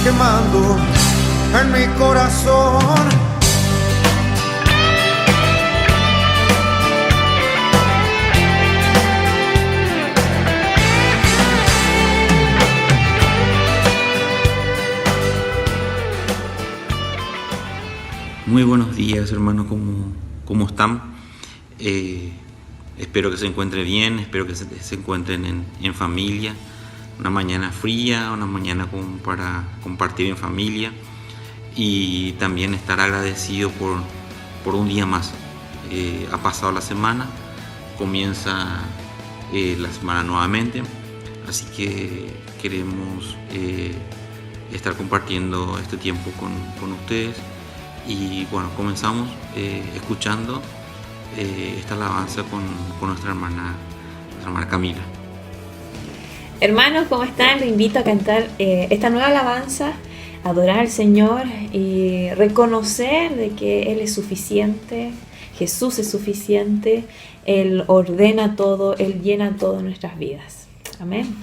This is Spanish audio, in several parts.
quemando en mi corazón. Muy buenos días, hermanos, ¿cómo están? Espero que se encuentren bien, espero que se encuentren en familia. Una mañana fría, una mañana como para compartir en familia y también estar agradecido por un día más. Ha pasado la semana, comienza la semana nuevamente, así que queremos estar compartiendo este tiempo con ustedes. Y bueno, comenzamos escuchando esta alabanza con nuestra hermana Camila. Hermanos, ¿cómo están? Les invito a cantar esta nueva alabanza, adorar al Señor y reconocer de que Él es suficiente, Jesús es suficiente, Él ordena todo, Él llena todo en nuestras vidas. Amén.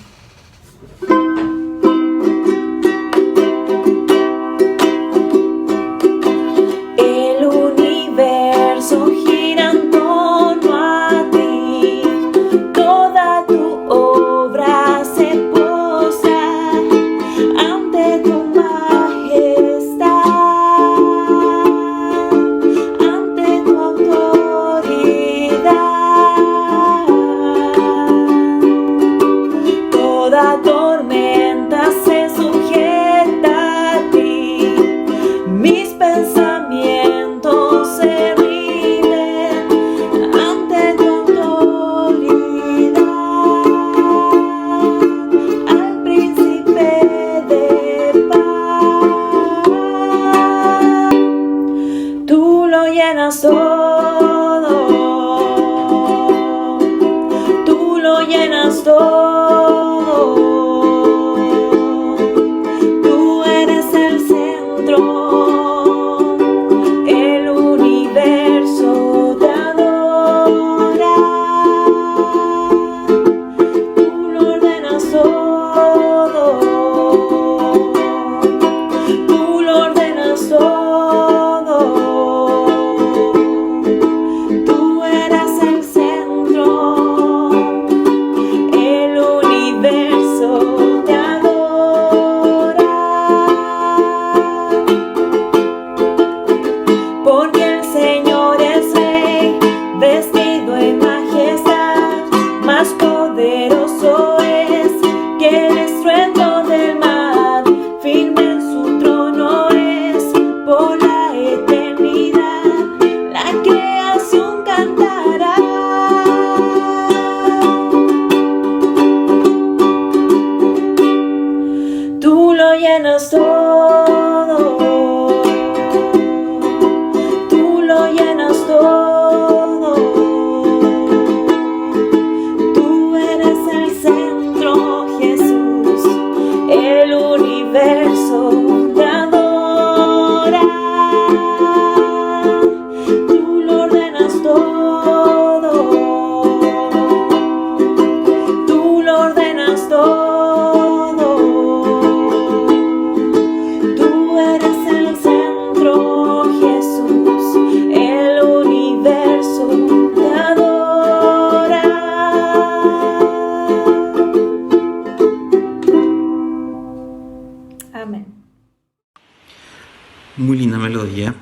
Muy linda melodía,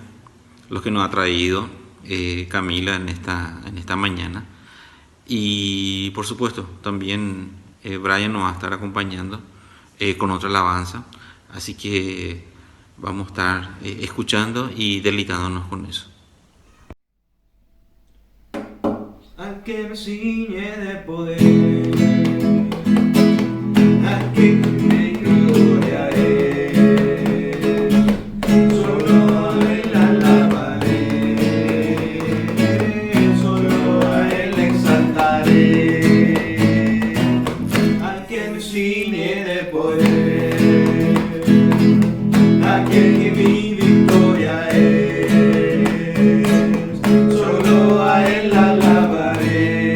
lo que nos ha traído Camila en esta mañana. Y por supuesto, también Brian nos va a estar acompañando con otra alabanza. Así que vamos a estar escuchando y deleitándonos con eso. Al que me ciñe de poder, al que me gloriaré. Solo a él alabaré.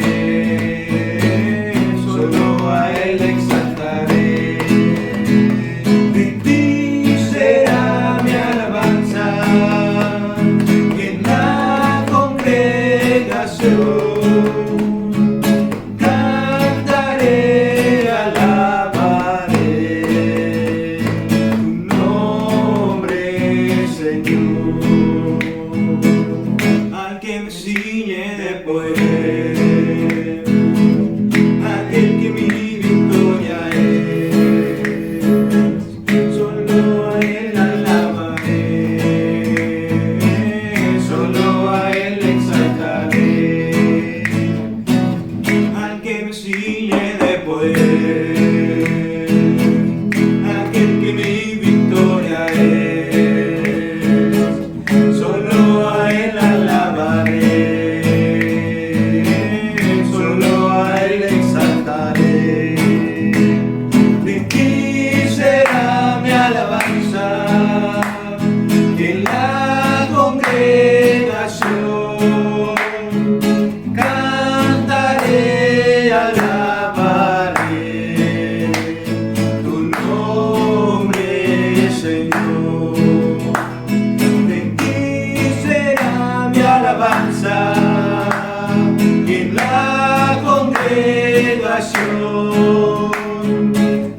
oración,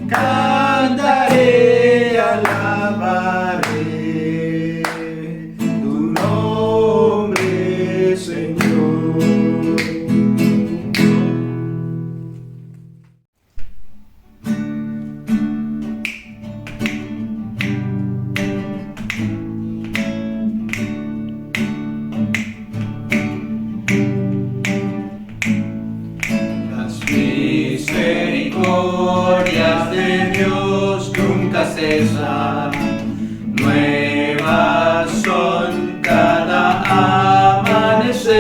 cantaré, alabaré tu nombre, Señor. Misericordias de Dios nunca cesan, nuevas son cada amanecer,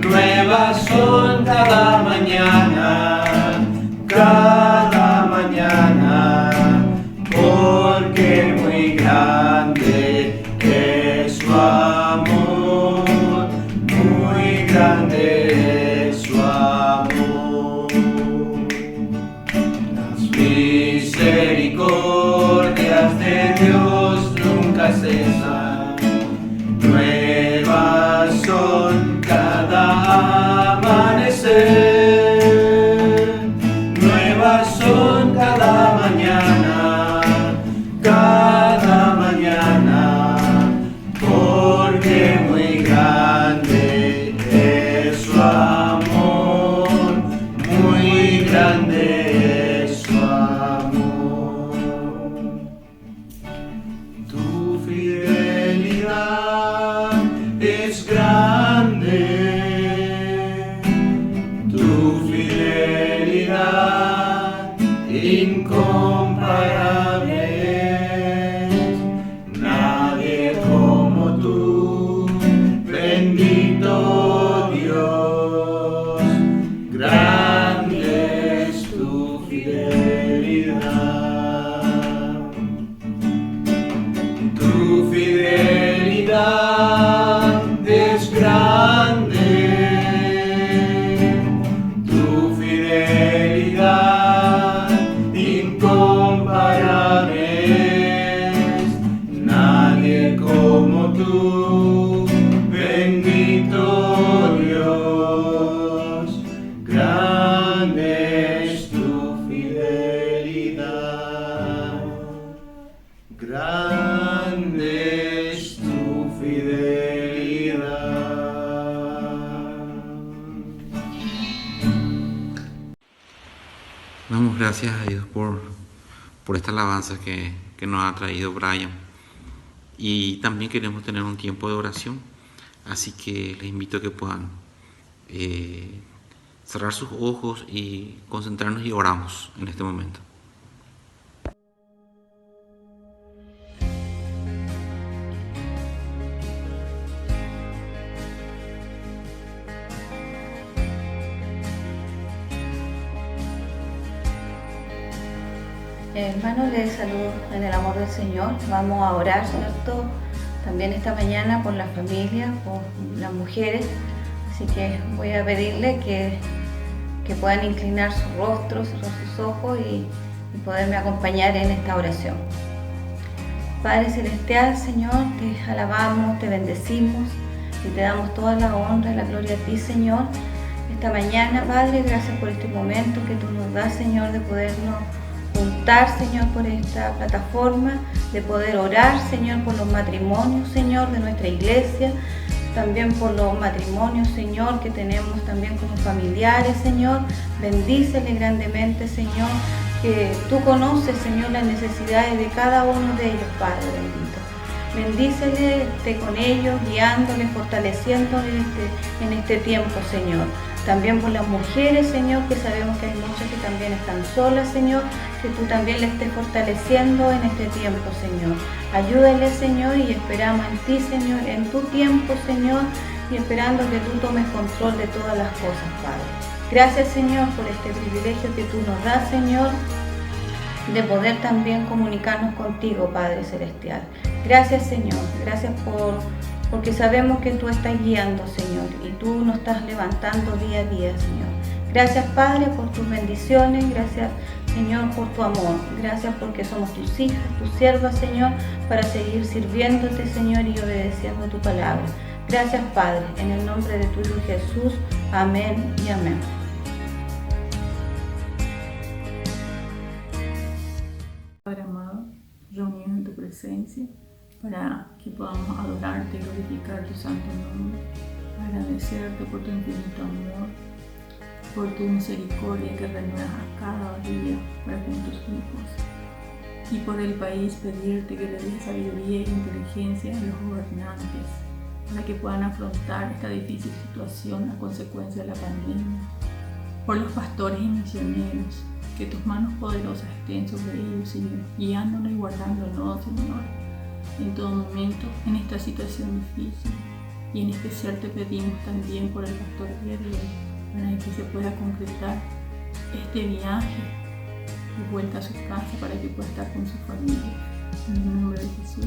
nuevas son cada mañana, porque muy grande es su amor, muy grande es su amor. Las misericordias de Dios nunca cesan, nuevas son cada amanecer, nuevas son cada mañana, porque muy grande es su amor, muy grande es su amor. Tu fidelidad es grande, tu fidelidad incomparable. Nadie como tú, bendito Dios, grande es tu fidelidad. Tu fidelidad es grande, tu fidelidad incomparable. Nadie como tú, bendito Dios, grande es tu fidelidad, grande es tu fidelidad. Damos gracias a Dios por esta alabanza que nos ha traído Brian. Y también queremos tener un tiempo de oración, así que les invito a que puedan cerrar sus ojos y concentrarnos y oramos en este momento. Hermanos, les saludo en el amor del Señor. Vamos a orar, ¿cierto? También esta mañana por las familias, por las mujeres. Así que voy a pedirle que puedan inclinar su rostro, cerrar sus ojos y poderme acompañar en esta oración. Padre Celestial, Señor, te alabamos, te bendecimos y te damos toda la honra y la gloria a ti, Señor. Esta mañana, Padre, gracias por este momento que tú nos das, Señor, de podernos juntar, Señor, por esta plataforma, de poder orar, Señor, por los matrimonios, Señor, de nuestra iglesia, también por los matrimonios, Señor, que tenemos también como familiares, Señor. Bendícele grandemente, Señor, que tú conoces, Señor, las necesidades de cada uno de ellos, Padre bendito. Bendícele, esté con ellos, guiándoles, fortaleciéndoles en este tiempo, Señor. También por las mujeres, Señor, que sabemos que hay muchas que también están solas, Señor, que tú también les estés fortaleciendo en este tiempo, Señor. Ayúdale, Señor, y esperamos en ti, Señor, en tu tiempo, Señor, y esperando que tú tomes control de todas las cosas, Padre. Gracias, Señor, por este privilegio que tú nos das, Señor, de poder también comunicarnos contigo, Padre Celestial. Gracias, Señor, gracias porque sabemos que tú estás guiando, Señor, y tú nos estás levantando día a día, Señor. Gracias, Padre, por tus bendiciones, gracias, Señor, por tu amor. Gracias porque somos tus hijas, tus siervas, Señor, para seguir sirviéndote, Señor, y obedeciendo tu palabra. Gracias, Padre, en el nombre de tu Hijo Jesús. Amén y amén. presencia, para que podamos adorarte y glorificar tu santo nombre, agradecerte por tu infinito amor, por tu misericordia que renuevas a cada día para con tus hijos, y por el país pedirte que le des sabiduría e inteligencia a los gobernantes para que puedan afrontar esta difícil situación a consecuencia de la pandemia, por los pastores y misioneros, que tus manos poderosas estén sobre ellos, Señor, guiándonos y guardándonos, Señor, en todo momento en esta situación difícil. Y en especial te pedimos también por el pastor Guerrero, para que se pueda concretar este viaje de vuelta a su casa, para que pueda estar con su familia. En el nombre de Jesús.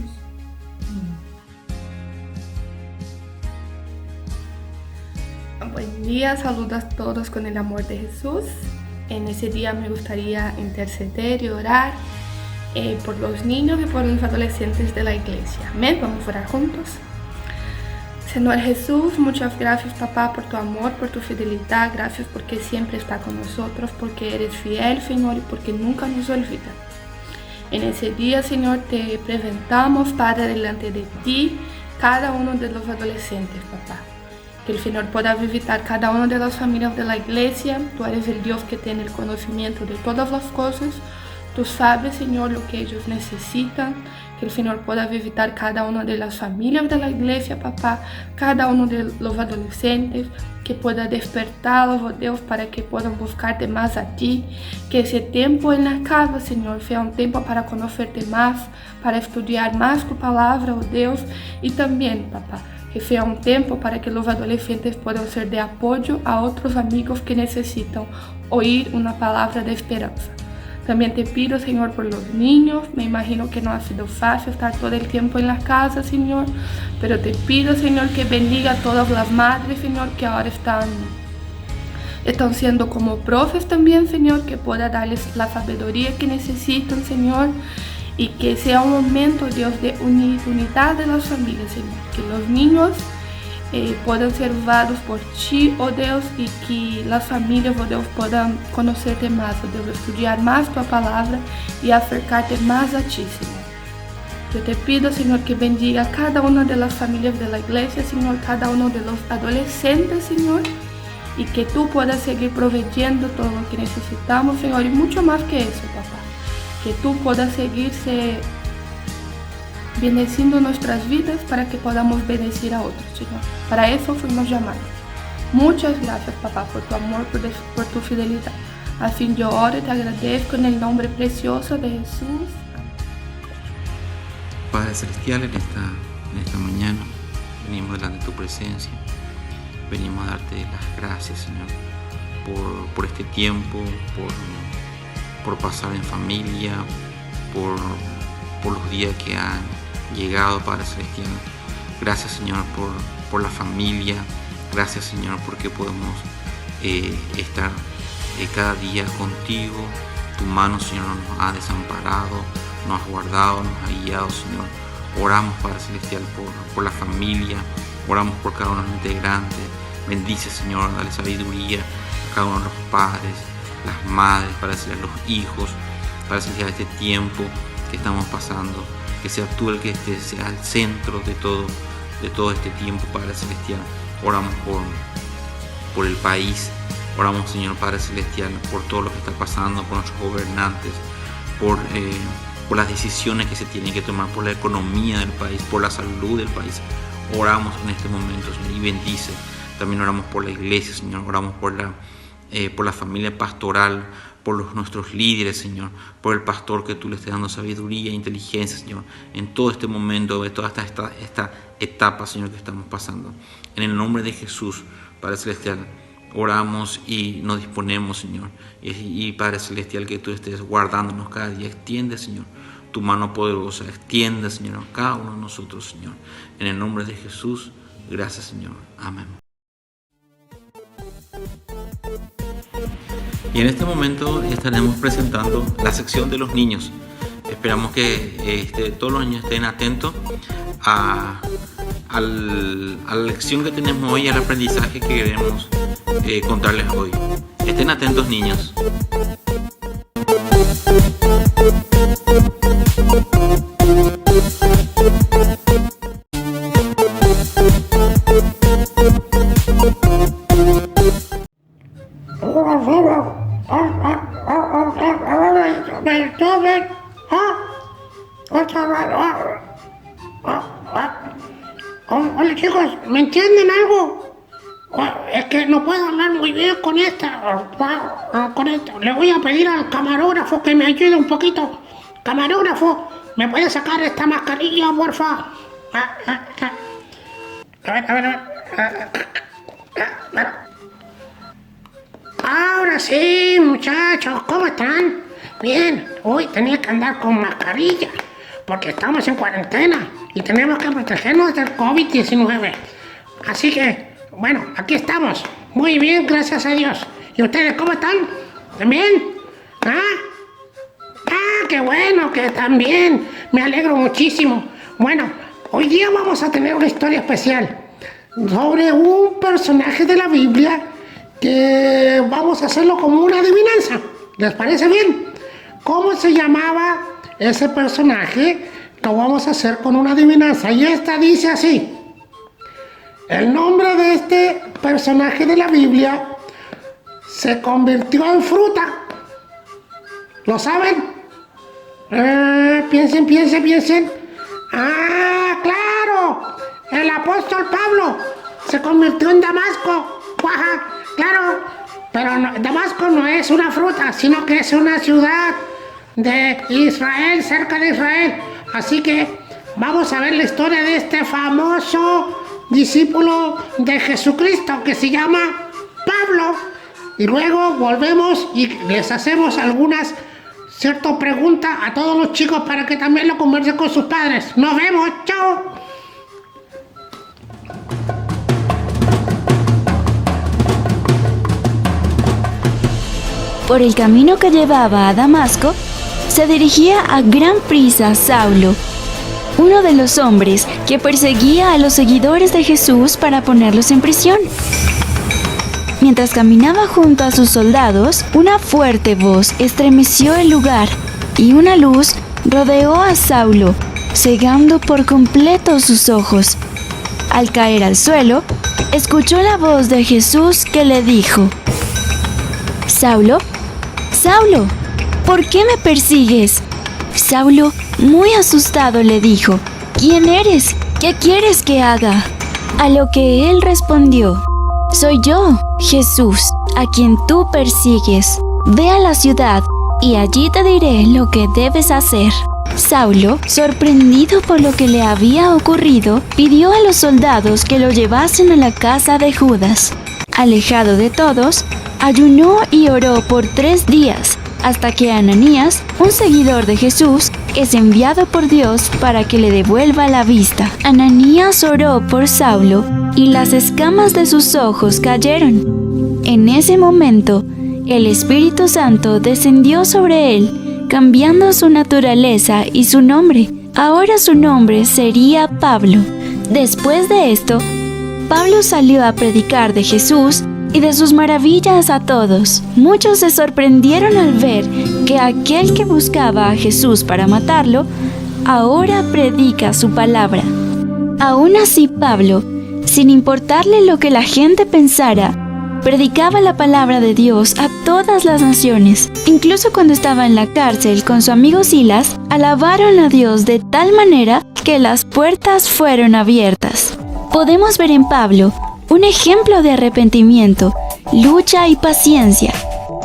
Amén. Buen día, saludos a todos con el amor de Jesús. En ese día me gustaría interceder y orar por los niños y por los adolescentes de la iglesia. Amén, vamos a orar juntos. Señor Jesús, muchas gracias, papá, por tu amor, por tu fidelidad. Gracias porque siempre está con nosotros, porque eres fiel, Señor, y porque nunca nos olvidas. En ese día, Señor, te presentamos, Padre, delante de ti, cada uno de los adolescentes, papá. Que el Señor pueda visitar cada una de las familias de la iglesia. Tú eres el Dios que tiene el conocimiento de todas las cosas. Tú sabes, Señor, lo que ellos necesitan. Que el Señor pueda visitar cada una de las familias de la iglesia, papá. Cada uno de los adolescentes. Que pueda despertarlos, oh Dios, para que puedan buscarte más a ti. Que ese tiempo en la casa, Señor, sea un tiempo para conocerte más, para estudiar más tu palabra, oh Dios. Y también, papá, que sea un tiempo para que los adolescentes puedan ser de apoyo a otros amigos que necesitan oír una palabra de esperanza. También te pido, Señor, por los niños. Me imagino que no ha sido fácil estar todo el tiempo en la casa, Señor. Pero te pido, Señor, que bendiga a todas las madres, Señor, que ahora están siendo como profes también, Señor. Que pueda darles la sabiduría que necesitan, Señor. Y que sea un momento, Dios, de unidad de las familias, Señor. Que los niños puedan ser usados por ti, oh Dios, y que las familias, oh Dios, puedan conocerte más, oh Dios, estudiar más tu palabra y acercarte más a ti, Señor. Yo te pido, Señor, que bendiga a cada una de las familias de la iglesia, Señor, cada uno de los adolescentes, Señor, y que tú puedas seguir proveyendo todo lo que necesitamos, Señor, y mucho más que eso, papá. Que tú puedas seguirse bendeciendo nuestras vidas para que podamos bendecir a otros, Señor. Para eso fuimos llamados. Muchas gracias, papá, por tu amor, por tu fidelidad. Así yo oro y te agradezco en el nombre precioso de Jesús. Padre Celestial, en esta mañana venimos delante de tu presencia. Venimos a darte las gracias, Señor, por este tiempo, por pasar en familia, por los días que han llegado, Padre Celestial. Gracias, Señor, por la familia. Gracias, Señor, porque podemos estar cada día contigo. Tu mano, Señor, nos ha desamparado, nos ha guardado, nos ha guiado, Señor. Oramos, Padre Celestial, por la familia. Oramos por cada uno de los integrantes. Bendice, Señor, dale sabiduría a cada uno de los padres, las madres, Padre Celestial, los hijos, Padre Celestial, este tiempo que estamos pasando. Que sea tú el que sea el centro de todo este tiempo, Padre Celestial. Oramos por el país. Oramos, Señor Padre Celestial, por todo lo que está pasando, por nuestros gobernantes, por las decisiones que se tienen que tomar, por la economía del país, por la salud del país. Oramos en este momento, Señor, y bendice. También oramos por la iglesia, Señor. Oramos por la familia pastoral, por nuestros líderes, Señor, por el pastor, que tú le estés dando sabiduría e inteligencia, Señor, en todo este momento, de toda esta etapa, Señor, que estamos pasando. En el nombre de Jesús, Padre Celestial, oramos y nos disponemos, Señor. Y Padre Celestial, que tú estés guardándonos cada día. Extiende, Señor, tu mano poderosa. Extiende, Señor, a cada uno de nosotros, Señor. En el nombre de Jesús, gracias, Señor. Amén. Y en este momento estaremos presentando la sección de los niños. Esperamos que todos los niños estén atentos a la lección que tenemos hoy, al aprendizaje que queremos contarles hoy. Estén atentos, niños. Hola chicos, ¿me entienden algo? Es que no puedo hablar muy bien con esta. Le voy a pedir al camarógrafo que me ayude un poquito. Camarógrafo, ¿me puede sacar esta mascarilla, porfa? A ver. Ahora sí, muchachos, ¿cómo están? Bien, hoy tenía que andar con mascarilla porque estamos en cuarentena y tenemos que protegernos del COVID-19. Así que, bueno, aquí estamos. Muy bien, gracias a Dios. ¿Y ustedes cómo están? ¿Bien? Qué bueno que están bien. Me alegro muchísimo. Bueno, hoy día vamos a tener una historia especial sobre un personaje de la Biblia que vamos a hacerlo como una adivinanza. ¿Les parece bien? ¿Cómo se llamaba ese personaje? Lo vamos a hacer con una adivinanza. Y esta dice así: el nombre de este personaje de la Biblia se convirtió en fruta. ¿Lo saben? Piensen. ¡Claro! El apóstol Pablo se convirtió en Damasco. Claro, pero Damasco no es una fruta, sino que es una ciudad de Israel, cerca de Israel. Así que vamos a ver la historia de este famoso discípulo de Jesucristo que se llama Pablo. Y luego volvemos y les hacemos algunas preguntas a todos los chicos para que también lo conversen con sus padres. Nos vemos, chao. Por el camino que llevaba a Damasco, se dirigía a gran prisa Saulo, uno de los hombres que perseguía a los seguidores de Jesús para ponerlos en prisión. Mientras caminaba junto a sus soldados, una fuerte voz estremeció el lugar y una luz rodeó a Saulo, cegando por completo sus ojos. Al caer al suelo, escuchó la voz de Jesús que le dijo: Saulo, Saulo, ¿por qué me persigues? Saulo, muy asustado, le dijo: ¿Quién eres? ¿Qué quieres que haga? A lo que él respondió: Soy yo, Jesús, a quien tú persigues. Ve a la ciudad y allí te diré lo que debes hacer. Saulo, sorprendido por lo que le había ocurrido, pidió a los soldados que lo llevasen a la casa de Judas. Alejado de todos, ayunó y oró por 3 días, hasta que Ananías, un seguidor de Jesús, es enviado por Dios para que le devuelva la vista. Ananías oró por Saulo y las escamas de sus ojos cayeron. En ese momento, el Espíritu Santo descendió sobre él, cambiando su naturaleza y su nombre. Ahora su nombre sería Pablo. Después de esto, Pablo salió a predicar de Jesús y de sus maravillas a todos. Muchos se sorprendieron al ver que aquel que buscaba a Jesús para matarlo, ahora predica su palabra. Aún así, Pablo, sin importarle lo que la gente pensara, predicaba la palabra de Dios a todas las naciones. Incluso cuando estaba en la cárcel con su amigo Silas, alabaron a Dios de tal manera que las puertas fueron abiertas. Podemos ver en Pablo un ejemplo de arrepentimiento, lucha y paciencia,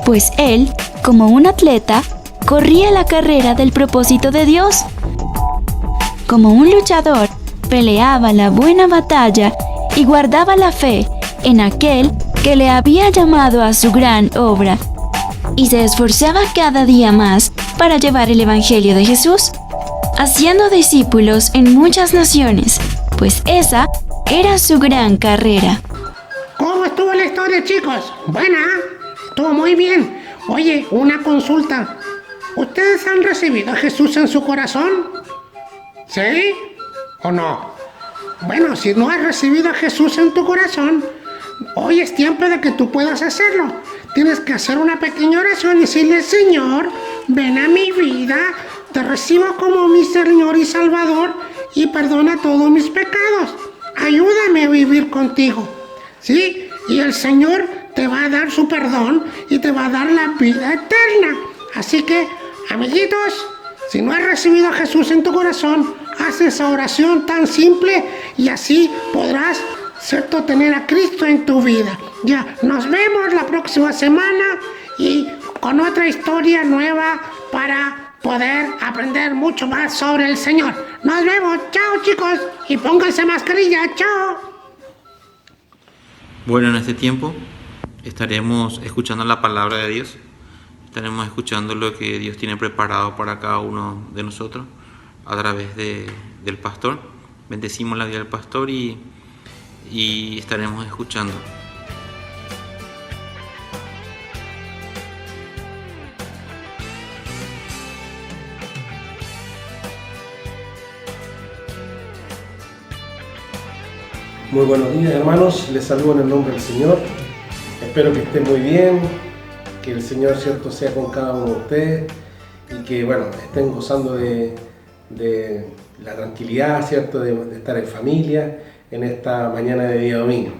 pues él, como un atleta, corría la carrera del propósito de Dios. Como un luchador, peleaba la buena batalla y guardaba la fe en aquel que le había llamado a su gran obra, y se esforzaba cada día más para llevar el Evangelio de Jesús, haciendo discípulos en muchas naciones, pues esa era su gran carrera. ¿Cómo estuvo la historia, chicos? Buena, estuvo muy bien. Oye, una consulta. ¿Ustedes han recibido a Jesús en su corazón? ¿Sí o no? Bueno, si no has recibido a Jesús en tu corazón, hoy es tiempo de que tú puedas hacerlo. Tienes que hacer una pequeña oración y decirle: Señor, ven a mi vida, te recibo como mi Señor y Salvador y perdona todos mis pecados. Ayúdame a vivir contigo. ¿Sí? Y el Señor te va a dar su perdón y te va a dar la vida eterna. Así que, amiguitos, si no has recibido a Jesús en tu corazón, haz esa oración tan simple y así podrás, ¿cierto?, tener a Cristo en tu vida. Ya, nos vemos la próxima semana y con otra historia nueva para poder aprender mucho más sobre el Señor. Nos vemos, chao chicos, y pónganse mascarilla, chao. Bueno, en este tiempo estaremos escuchando la palabra de Dios, estaremos escuchando lo que Dios tiene preparado para cada uno de nosotros a través del pastor. Bendecimos la vida del pastor y estaremos escuchando. Muy buenos días, hermanos, les saludo en el nombre del Señor. Espero que estén muy bien, que el Señor, cierto, sea con cada uno de ustedes y que, bueno, estén gozando de la tranquilidad, cierto, de estar en familia en esta mañana de día domingo.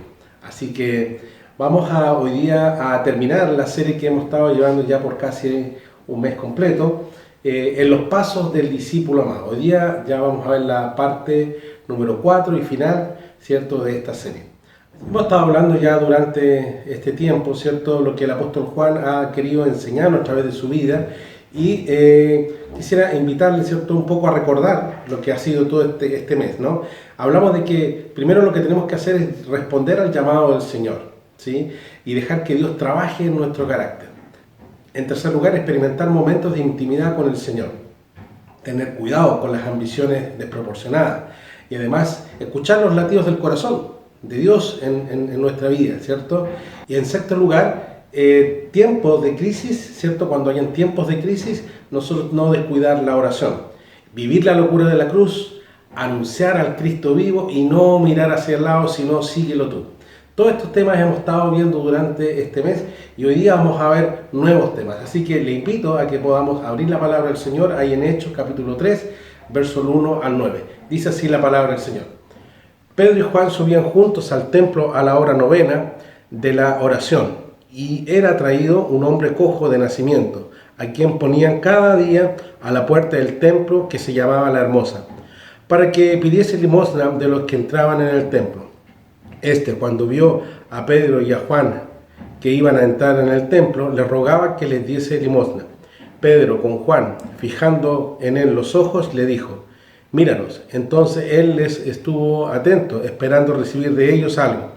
Así que vamos hoy día a terminar la serie que hemos estado llevando ya por casi un mes completo, en los pasos del discípulo amado. Hoy día ya vamos a ver la parte número 4 y final, ¿cierto?, de esta serie. Hemos estado hablando ya durante este tiempo, ¿cierto?, lo que el apóstol Juan ha querido enseñarnos a través de su vida y quisiera invitarle, ¿cierto?, un poco a recordar lo que ha sido todo este mes, ¿no? Hablamos de que primero lo que tenemos que hacer es responder al llamado del Señor, ¿sí?, y dejar que Dios trabaje en nuestro carácter. En tercer lugar, experimentar momentos de intimidad con el Señor, tener cuidado con las ambiciones desproporcionadas y además escuchar los latidos del corazón de Dios en nuestra vida, ¿cierto? Y en sexto lugar, tiempos de crisis, ¿cierto? Cuando hayan tiempos de crisis, nosotros no descuidar la oración, vivir la locura de la cruz, anunciar al Cristo vivo y no mirar hacia el lado, sino síguelo tú. Todos estos temas hemos estado viendo durante este mes y hoy día vamos a ver nuevos temas. Así que le invito a que podamos abrir la palabra del Señor ahí en Hechos capítulo 3, versos 1 al 9. Dice así la palabra del Señor. Pedro y Juan subían juntos al templo a la hora novena de la oración y era traído un hombre cojo de nacimiento, a quien ponían cada día a la puerta del templo que se llamaba La Hermosa, para que pidiese limosna de los que entraban en el templo. Cuando vio a Pedro y a Juan que iban a entrar en el templo, le rogaba que les diese limosna. Pedro, con Juan, fijando en él los ojos, le dijo: míranos. Entonces él les estuvo atento, esperando recibir de ellos algo.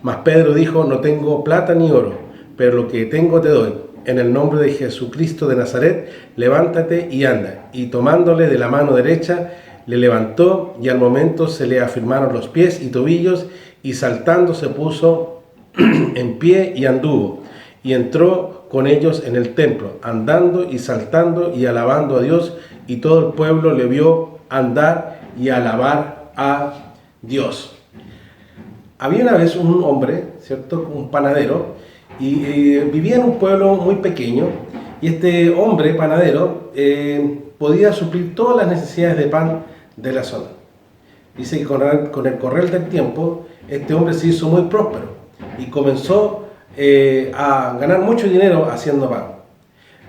Mas Pedro dijo: no tengo plata ni oro, pero lo que tengo te doy. En el nombre de Jesucristo de Nazaret, levántate y anda. Y tomándole de la mano derecha, le levantó, y al momento se le afirmaron los pies y tobillos, y saltando se puso en pie y anduvo, y entró con ellos en el templo, andando y saltando y alabando a Dios, y todo el pueblo le vio andar y alabar a Dios. Había una vez un hombre, ¿cierto?, un panadero, y vivía en un pueblo muy pequeño, y este hombre panadero podía suplir todas las necesidades de pan de la zona. Dice que con el correr del tiempo, este hombre se hizo muy próspero y comenzó a ganar mucho dinero haciendo pan.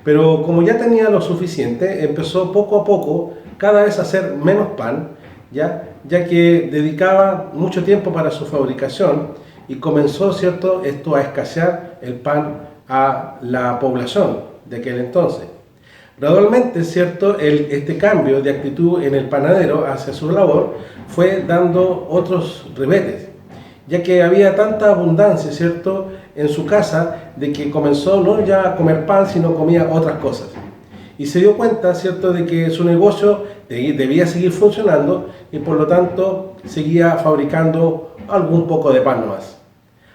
Pero como ya tenía lo suficiente, empezó poco a poco cada vez a hacer menos pan, ya que dedicaba mucho tiempo para su fabricación y comenzó, ¿cierto?, esto a escasear el pan a la población de aquel entonces. Gradualmente, ¿cierto?, este cambio de actitud en el panadero hacia su labor fue dando otros reveses, ya que había tanta abundancia, ¿cierto?, en su casa, de que comenzó no ya a comer pan, sino comía otras cosas. Y se dio cuenta, ¿cierto?, de que su negocio debía seguir funcionando y por lo tanto seguía fabricando algún poco de pan nomás.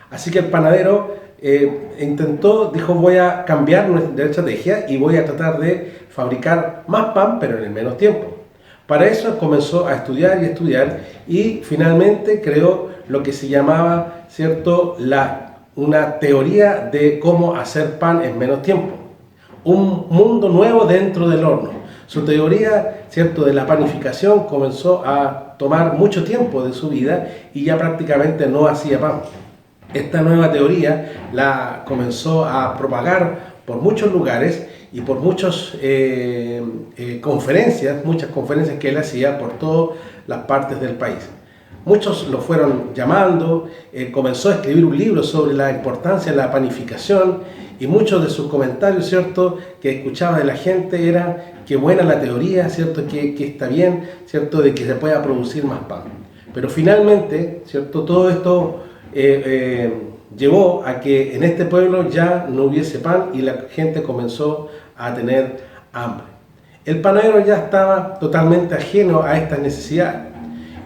Así que el panadero dijo: voy a cambiar nuestra estrategia y voy a tratar de fabricar más pan, pero en el menos tiempo. Para eso comenzó a estudiar y estudiar y finalmente creó lo que se llamaba, ¿cierto?, una teoría de cómo hacer pan en menos tiempo. Un mundo nuevo dentro del horno. Su teoría, ¿cierto?, de la panificación comenzó a tomar mucho tiempo de su vida y ya prácticamente no hacía pan. esta nueva teoría la comenzó a propagar por muchos lugares y por muchas muchas conferencias que él hacía por todas las partes del país. Muchos lo fueron llamando, comenzó a escribir un libro sobre la importancia de la panificación y muchos de sus comentarios, ¿cierto?, que escuchaba de la gente era que buena la teoría, ¿cierto?, que está bien, ¿cierto?, de que se pueda producir más pan. Pero finalmente, ¿cierto?, todo esto llevó a que en este pueblo ya no hubiese pan y la gente comenzó a tener hambre. El panadero ya estaba totalmente ajeno a estas necesidades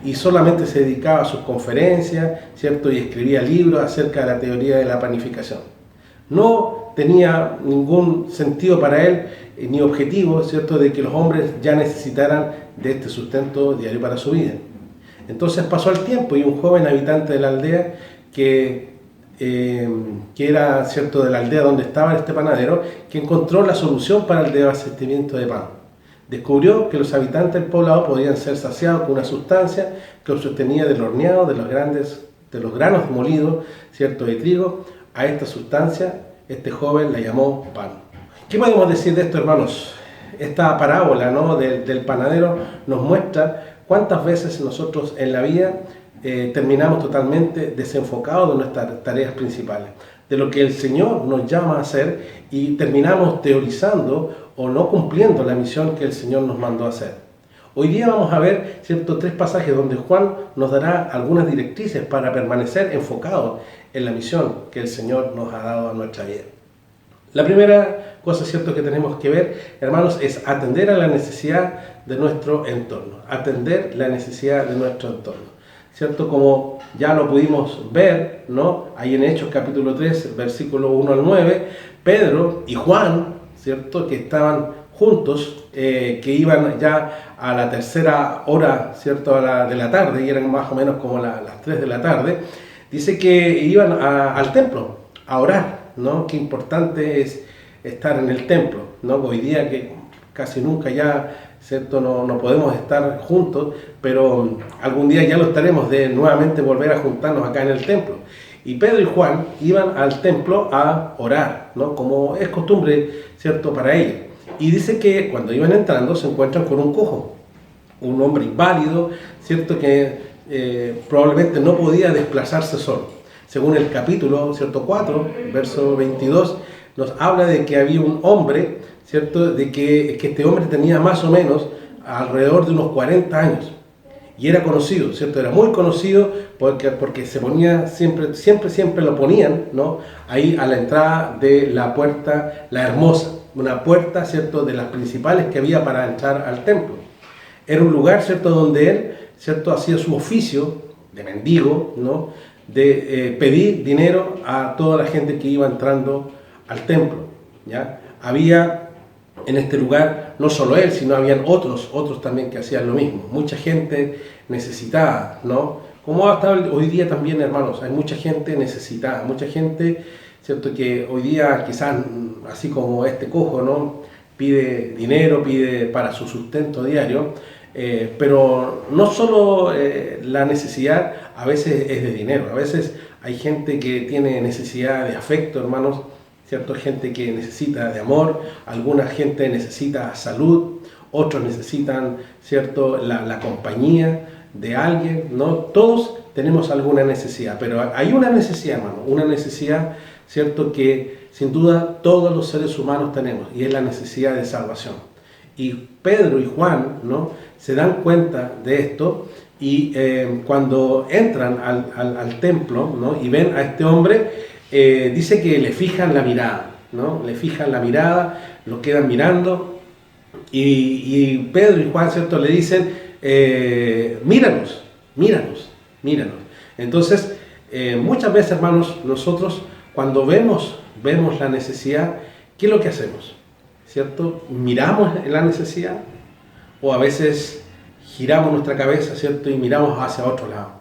y solamente se dedicaba a sus conferencias, ¿cierto?, y escribía libros acerca de la teoría de la panificación. No tenía ningún sentido para él ni objetivo, ¿cierto?, de que los hombres ya necesitaran de este sustento diario para su vida. Entonces pasó el tiempo y un joven habitante de la aldea que era, ¿cierto?, de la aldea donde estaba este panadero, que encontró la solución para el desabastecimiento de pan. Descubrió que los habitantes del poblado podían ser saciados con una sustancia que los sostenía del horneado de los granos molidos, ¿cierto?, de trigo. A esta sustancia este joven la llamó pan. ¿Qué podemos decir de esto, hermanos? Esta parábola, ¿no?, del panadero nos muestra cuántas veces nosotros en la vida terminamos totalmente desenfocados de nuestras tareas principales, de lo que el Señor nos llama a hacer, y terminamos teorizando o no cumpliendo la misión que el Señor nos mandó a hacer. Hoy día vamos a ver, ¿cierto?, 3 pasajes donde Juan nos dará algunas directrices para permanecer enfocados en la misión que el Señor nos ha dado a nuestra vida. La primera cosa, ¿cierto?, que tenemos que ver, hermanos, es atender a la necesidad de nuestro entorno. Atender la necesidad de nuestro entorno, ¿cierto? Como ya lo pudimos ver, ¿no?, ahí en Hechos capítulo 3, versículo 1 al 9, Pedro y Juan, ¿cierto?, que estaban juntos, que iban ya a la tercera hora, ¿cierto?, de la tarde, y eran más o menos como las 3 de la tarde, dice que iban al templo a orar, ¿no? Qué importante es estar en el templo, ¿no? Hoy día que casi nunca ya, ¿cierto?, no podemos estar juntos, pero algún día ya lo estaremos, de nuevamente volver a juntarnos acá en el templo. Y Pedro y Juan iban al templo a orar, ¿no?, como es costumbre, ¿cierto?, para ellos. Y dice que cuando iban entrando se encuentran con un cojo, un hombre inválido, ¿cierto?, que probablemente no podía desplazarse solo. Según el capítulo, ¿cierto?, 4, verso 22, nos habla de que había un hombre, ¿cierto?, de que este hombre tenía más o menos alrededor de unos 40 años. Y era conocido, ¿cierto? Era muy conocido porque se ponía, siempre lo ponían, ¿no?, ahí a la entrada de la puerta La Hermosa, una puerta, ¿cierto?, de las principales que había para entrar al templo. Era un lugar, ¿cierto?, donde él, ¿cierto?, hacía su oficio de mendigo, ¿no?, de pedir dinero a toda la gente que iba entrando al templo, ¿ya? Había en este lugar no solo él, sino habían otros también que hacían lo mismo. Mucha gente necesitada, ¿no? Como hasta hoy día también, hermanos, hay mucha gente necesitada, mucha gente, ¿cierto?, que hoy día quizás, así como este cojo, ¿no?, pide dinero, pide para su sustento diario, pero no solo la necesidad a veces es de dinero, a veces hay gente que tiene necesidad de afecto, hermanos, ¿cierto? Gente que necesita de amor, alguna gente necesita salud, otros necesitan, ¿cierto?, la compañía de alguien, ¿no? Todos tenemos alguna necesidad, pero hay una necesidad, hermano, una necesidad, ¿cierto?, que sin duda todos los seres humanos tenemos, y es la necesidad de salvación. Y Pedro y Juan, ¿no?, se dan cuenta de esto, y cuando entran al templo, ¿no?, y ven a este hombre, dice que le fijan la mirada, ¿no?, le fijan la mirada, lo quedan mirando, y Pedro y Juan, ¿cierto?, le dicen, míranos. Entonces, muchas veces, hermanos, nosotros cuando vemos la necesidad, ¿qué es lo que hacemos? ¿Cierto? Miramos la necesidad, o a veces giramos nuestra cabeza, ¿cierto?, y miramos hacia otro lado,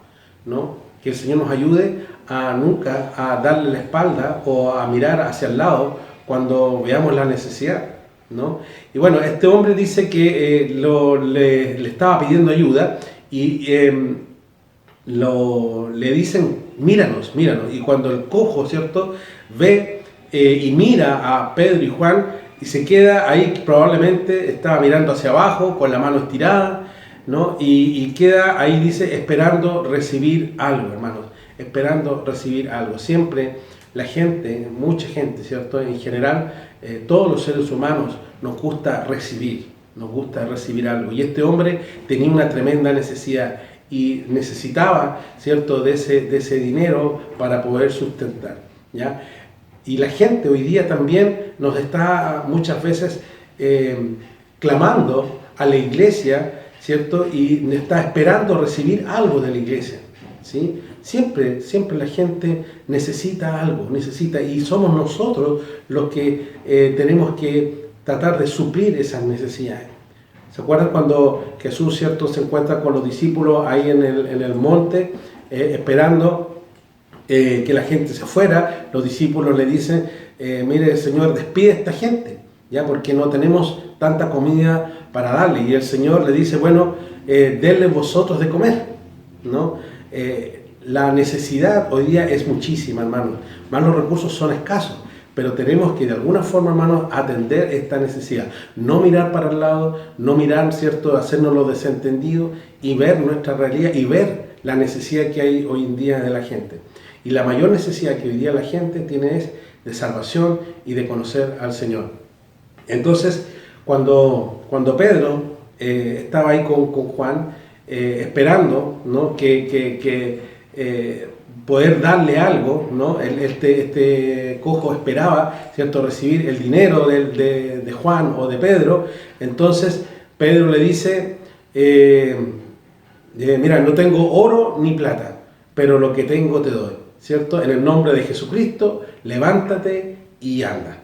¿no? Que el Señor nos ayude a nunca a darle la espalda o a mirar hacia el lado cuando veamos la necesidad, ¿no? Y bueno, este hombre dice que le estaba pidiendo ayuda, y le dicen míranos. Y cuando el cojo, ¿cierto?, ve y mira a Pedro y Juan y se queda ahí, probablemente estaba mirando hacia abajo con la mano estirada, ¿no? Y queda ahí, dice, esperando recibir algo, hermanos, esperando recibir algo. Siempre la gente, mucha gente, ¿cierto?, en general, todos los seres humanos nos gusta recibir algo. Y este hombre tenía una tremenda necesidad y necesitaba, ¿cierto?, de ese dinero para poder sustentar, ¿ya? Y la gente hoy día también nos está muchas veces clamando a la iglesia, ¿cierto?, y está esperando recibir algo de la iglesia, ¿sí? Siempre la gente necesita algo, y somos nosotros los que tenemos que tratar de suplir esas necesidades. ¿Se acuerdan cuando Jesús, ¿cierto?, se encuentra con los discípulos ahí en el monte, esperando que la gente se fuera? Los discípulos le dicen, mire, Señor, despide a esta gente, ya, porque no tenemos tanta comida para darle. Y el Señor le dice, bueno, denle vosotros de comer, ¿no? La necesidad hoy día es muchísima, hermanos. Más los recursos son escasos, pero tenemos que de alguna forma, hermanos, atender esta necesidad. No mirar para el lado, no mirar, ¿cierto?, hacernos los desentendidos y ver nuestra realidad y ver la necesidad que hay hoy en día de la gente. Y la mayor necesidad que hoy día la gente tiene es de salvación y de conocer al Señor. Entonces, cuando Pedro estaba ahí con Juan, esperando, ¿no?, poder darle algo, ¿no? Este cojo esperaba, ¿cierto?, recibir el dinero de Juan o de Pedro. Entonces Pedro le dice, mira, no tengo oro ni plata, pero lo que tengo te doy, ¿cierto? En el nombre de Jesucristo, levántate y anda.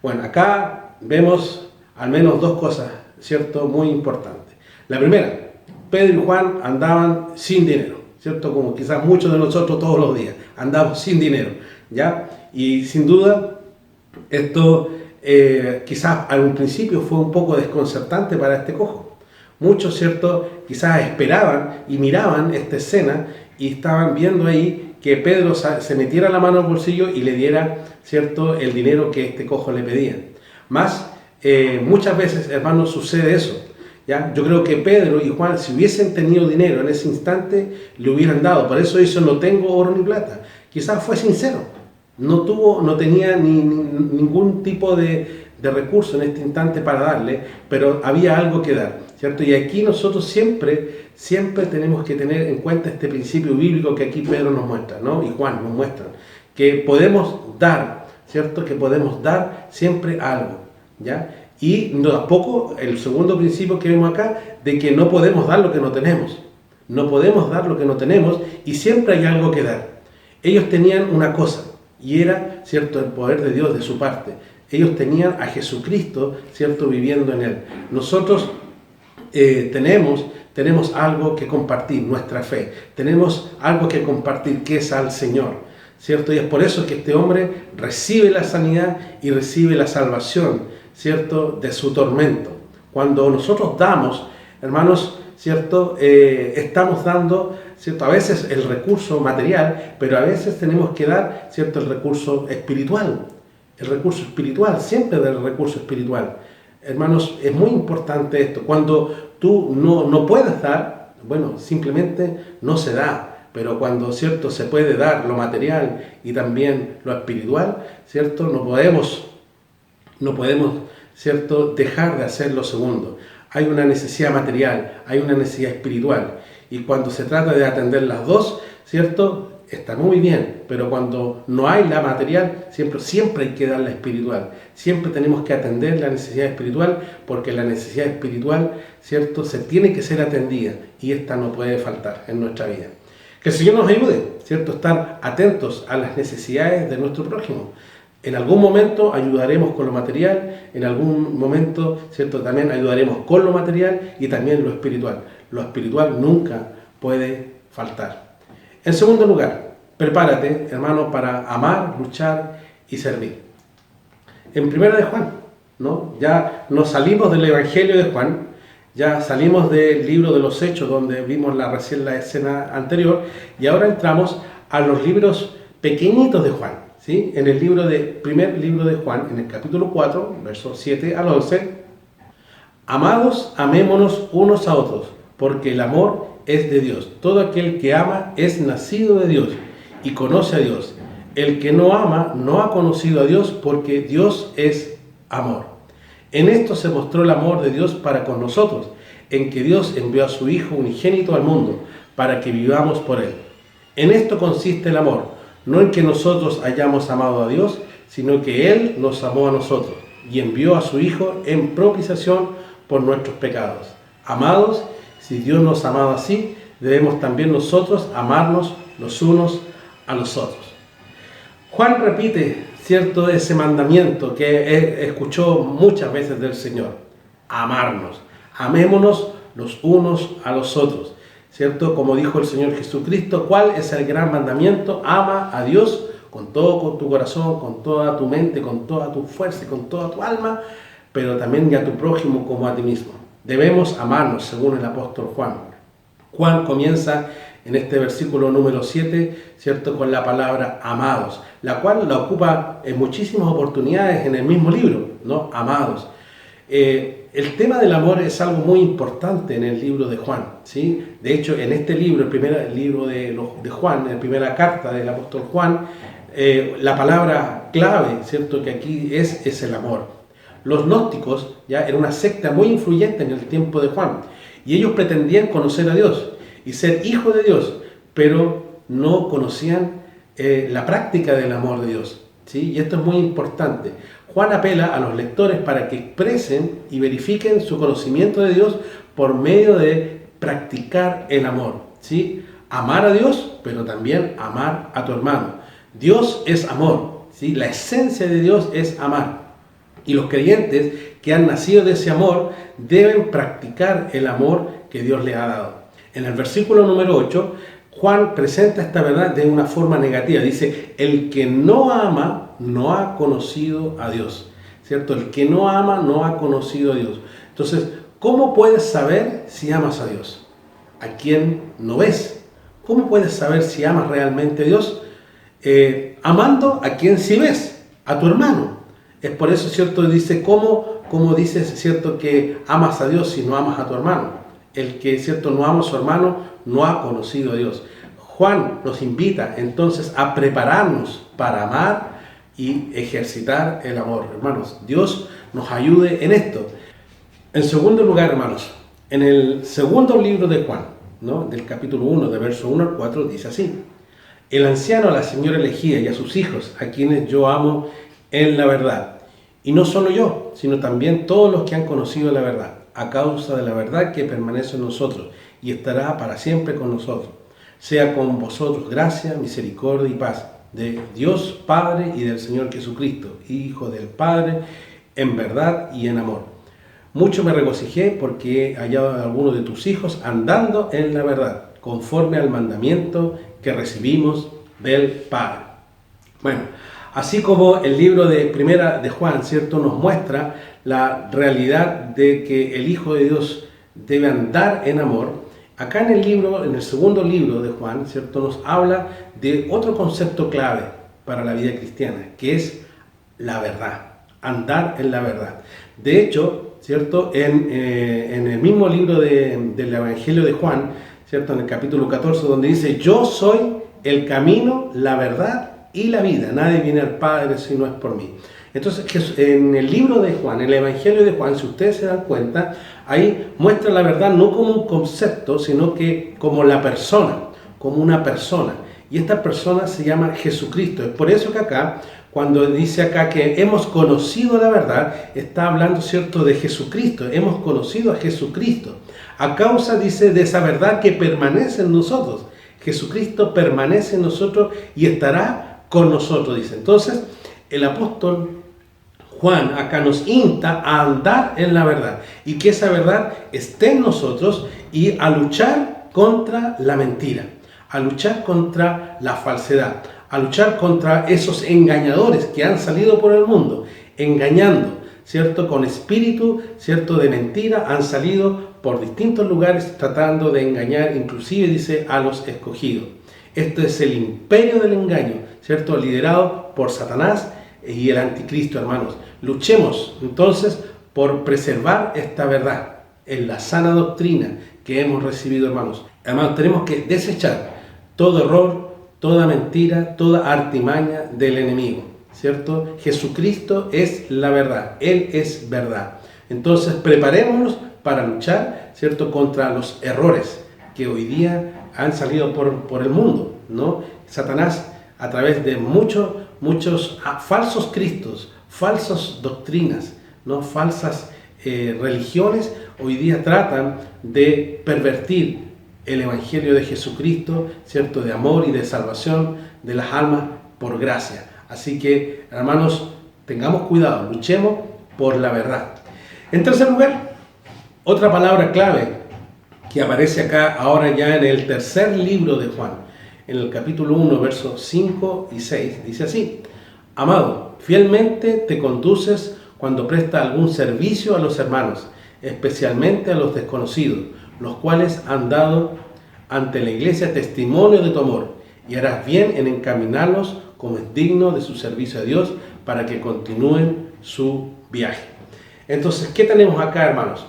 Bueno, acá vemos al menos dos cosas, ¿cierto?, muy importantes. La primera, Pedro y Juan andaban sin dinero, ¿cierto? Como quizás muchos de nosotros todos los días, andamos sin dinero, ¿ya? Y sin duda, esto quizás al un principio fue un poco desconcertante para este cojo. Muchos, ¿cierto?, quizás esperaban y miraban esta escena y estaban viendo ahí que Pedro se metiera la mano al bolsillo y le diera, ¿cierto?, el dinero que este cojo le pedía. Más, muchas veces, hermanos, sucede eso. ¿Ya? Yo creo que Pedro y Juan, si hubiesen tenido dinero en ese instante, le hubieran dado. Por eso hizo, no tengo oro ni plata. Quizás fue sincero. No tenía ningún tipo de recurso en este instante para darle, pero había algo que dar, ¿cierto? Y aquí nosotros siempre tenemos que tener en cuenta este principio bíblico que aquí Pedro nos muestra, ¿no? Y Juan nos muestra, que podemos dar, ¿cierto? Que podemos dar siempre algo, ¿ya? Y tampoco el segundo principio que vemos acá, de que no podemos dar lo que no tenemos. No podemos dar lo que no tenemos y siempre hay algo que dar. Ellos tenían una cosa y era, ¿cierto?, el poder de Dios de su parte. Ellos tenían a Jesucristo, ¿cierto?, viviendo en Él. Nosotros tenemos algo que compartir, nuestra fe. Tenemos algo que compartir que es al Señor, ¿cierto? Y es por eso que este hombre recibe la sanidad y recibe la salvación, ¿cierto?, de su tormento. Cuando nosotros damos, hermanos, ¿cierto?, estamos dando, ¿cierto?, a veces el recurso material, pero a veces tenemos que dar, ¿cierto?, el recurso espiritual. El recurso espiritual, siempre del recurso espiritual. Hermanos, es muy importante esto. Cuando tú no puedes dar, bueno, simplemente no se da. Pero cuando, ¿cierto?, se puede dar lo material y también lo espiritual, ¿cierto?, no podemos, ¿cierto?, dejar de hacer lo segundo. Hay una necesidad material, hay una necesidad espiritual. Y cuando se trata de atender las dos, ¿cierto?, está muy bien. Pero cuando no hay la material, siempre hay que dar la espiritual. Siempre tenemos que atender la necesidad espiritual, porque la necesidad espiritual, ¿cierto?, se tiene que ser atendida. Y esta no puede faltar en nuestra vida. Que el Señor nos ayude, ¿cierto?, a estar atentos a las necesidades de nuestro prójimo. En algún momento ayudaremos con lo material, en algún momento, ¿cierto?, también ayudaremos con lo material y también lo espiritual. Lo espiritual nunca puede faltar. En segundo lugar, prepárate, hermano, para amar, luchar y servir. En primera de Juan, ¿no? Ya nos salimos del Evangelio de Juan, ya salimos del libro de los Hechos, donde vimos recién la escena anterior, y ahora entramos a los libros pequeñitos de Juan, ¿sí? En el primer libro de Juan, en el capítulo 4, versos 7 al 11, amados, amémonos unos a otros, porque el amor es de Dios. Todo aquel que ama es nacido de Dios y conoce a Dios. El que no ama no ha conocido a Dios, porque Dios es amor. En esto se mostró el amor de Dios para con nosotros, en que Dios envió a su Hijo unigénito al mundo, para que vivamos por Él. En esto consiste el amor, no en que nosotros hayamos amado a Dios, sino que Él nos amó a nosotros, y envió a su Hijo en propiciación por nuestros pecados. Amados, si Dios nos ha amado así, debemos también nosotros amarnos los unos a los otros. Juan repite, ¿cierto?, ese mandamiento que escuchó muchas veces del Señor: amarnos, amémonos los unos a los otros, ¿cierto? Como dijo el Señor Jesucristo, ¿cuál es el gran mandamiento? Ama a Dios con todo tu corazón, con toda tu mente, con toda tu fuerza y con toda tu alma, pero también a tu prójimo como a ti mismo. Debemos amarnos, según el apóstol Juan. Juan comienza en este versículo número 7, ¿cierto?, con la palabra amados, la cual la ocupa en muchísimas oportunidades en el mismo libro, ¿no? Amados. El tema del amor es algo muy importante en el libro de Juan, ¿sí? De hecho, en este libro, el primer libro de Juan, en la primera carta del apóstol Juan, la palabra clave, ¿cierto?, que aquí es el amor. Los gnósticos ya era una secta muy influyente en el tiempo de Juan, y ellos pretendían conocer a Dios y ser hijos de Dios, pero no conocían la práctica del amor de Dios, ¿sí? Y esto es muy importante. Juan apela a los lectores para que expresen y verifiquen su conocimiento de Dios por medio de practicar el amor, ¿sí? Amar a Dios, pero también amar a tu hermano. Dios es amor, ¿sí? La esencia de Dios es amar. Y los creyentes que han nacido de ese amor deben practicar el amor que Dios les ha dado. En el versículo número 8, Juan presenta esta verdad de una forma negativa. Dice, el que no ama no ha conocido a Dios, ¿cierto? El que no ama no ha conocido a Dios. Entonces, ¿cómo puedes saber si amas a Dios? ¿A quién no ves? ¿Cómo puedes saber si amas realmente a Dios? Amando a quien sí ves, a tu hermano. Es por eso, ¿cierto? Dice, ¿cómo dices, ¿cierto?, que amas a Dios si no amas a tu hermano? El que, ¿cierto?, no ama a su hermano no ha conocido a Dios. Juan nos invita entonces a prepararnos para amar y ejercitar el amor. Hermanos, Dios nos ayude en esto. En segundo lugar, hermanos, en el segundo libro de Juan, ¿no?, del capítulo 1, de verso 1 al 4, dice así: el anciano a la señora elegida y a sus hijos, a quienes yo amo en la verdad. Y no solo yo, sino también todos los que han conocido la verdad, a causa de la verdad que permanece en nosotros y estará para siempre con nosotros. Sea con vosotros gracia, misericordia y paz de Dios Padre y del Señor Jesucristo, Hijo del Padre, en verdad y en amor. Mucho me regocijé porque he hallado a algunos de tus hijos andando en la verdad, conforme al mandamiento que recibimos del Padre. Bueno, así como el libro de Primera de Juan, ¿cierto?, nos muestra la realidad de que el Hijo de Dios debe andar en amor, acá en el segundo libro de Juan, ¿cierto?, nos habla de otro concepto clave para la vida cristiana, que es la verdad, andar en la verdad. De hecho, ¿cierto?, en el mismo libro del Evangelio de Juan, ¿cierto?, en el capítulo 14, donde dice, yo soy el camino, la verdad y la vida, nadie viene al Padre si no es por mí. Entonces, en el libro de Juan, en el Evangelio de Juan, si ustedes se dan cuenta, ahí muestra la verdad no como un concepto, sino que como la persona, como una persona. Y esta persona se llama Jesucristo. Es por eso que acá, cuando dice acá que hemos conocido la verdad, está hablando, ¿cierto?, de Jesucristo. Hemos conocido a Jesucristo. A causa, dice, de esa verdad que permanece en nosotros. Jesucristo permanece en nosotros y estará con nosotros, dice. Entonces, el apóstol Juan acá nos insta a andar en la verdad y que esa verdad esté en nosotros y a luchar contra la mentira, a luchar contra la falsedad, a luchar contra esos engañadores que han salido por el mundo, engañando, ¿cierto?, con espíritu, ¿cierto?, de mentira, han salido por distintos lugares tratando de engañar, inclusive dice, a los escogidos. Esto es el imperio del engaño, ¿cierto? Liderado por Satanás y el anticristo, hermanos. Luchemos entonces por preservar esta verdad en la sana doctrina que hemos recibido, hermanos. Hermanos, tenemos que desechar todo error, toda mentira, toda artimaña del enemigo, ¿cierto? Jesucristo es la verdad, Él es verdad. Entonces preparémonos para luchar, ¿cierto?, contra los errores que hoy día han salido por el mundo, ¿no? Satanás, a través de muchos falsos cristos, falsas doctrinas, ¿no?, falsas religiones, hoy día tratan de pervertir el Evangelio de Jesucristo, ¿cierto?, de amor y de salvación de las almas por gracia. Así que, hermanos, tengamos cuidado, luchemos por la verdad. En tercer lugar, otra palabra clave que aparece acá ahora ya en el tercer libro de Juan, en el capítulo 1, versos 5 y 6, dice así: Amado, fielmente te conduces cuando prestas algún servicio a los hermanos, especialmente a los desconocidos, los cuales han dado ante la iglesia testimonio de tu amor, y harás bien en encaminarlos como es digno de su servicio a Dios, para que continúen su viaje. Entonces, ¿qué tenemos acá, hermanos?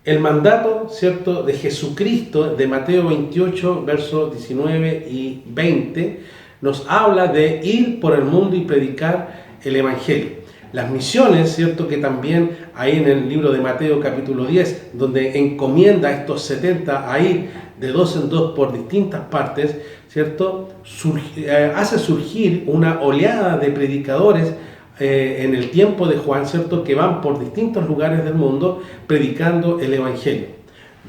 El mandato, ¿cierto?, de Jesucristo, de Mateo 28, versos 19 y 20, nos habla de ir por el mundo y predicar el Evangelio. Las misiones, ¿cierto?, que también ahí en el libro de Mateo capítulo 10, donde encomienda a estos 70 a ir de dos en dos por distintas partes, ¿cierto?, hace surgir una oleada de predicadores en el tiempo de Juan, ¿cierto?, que van por distintos lugares del mundo predicando el Evangelio.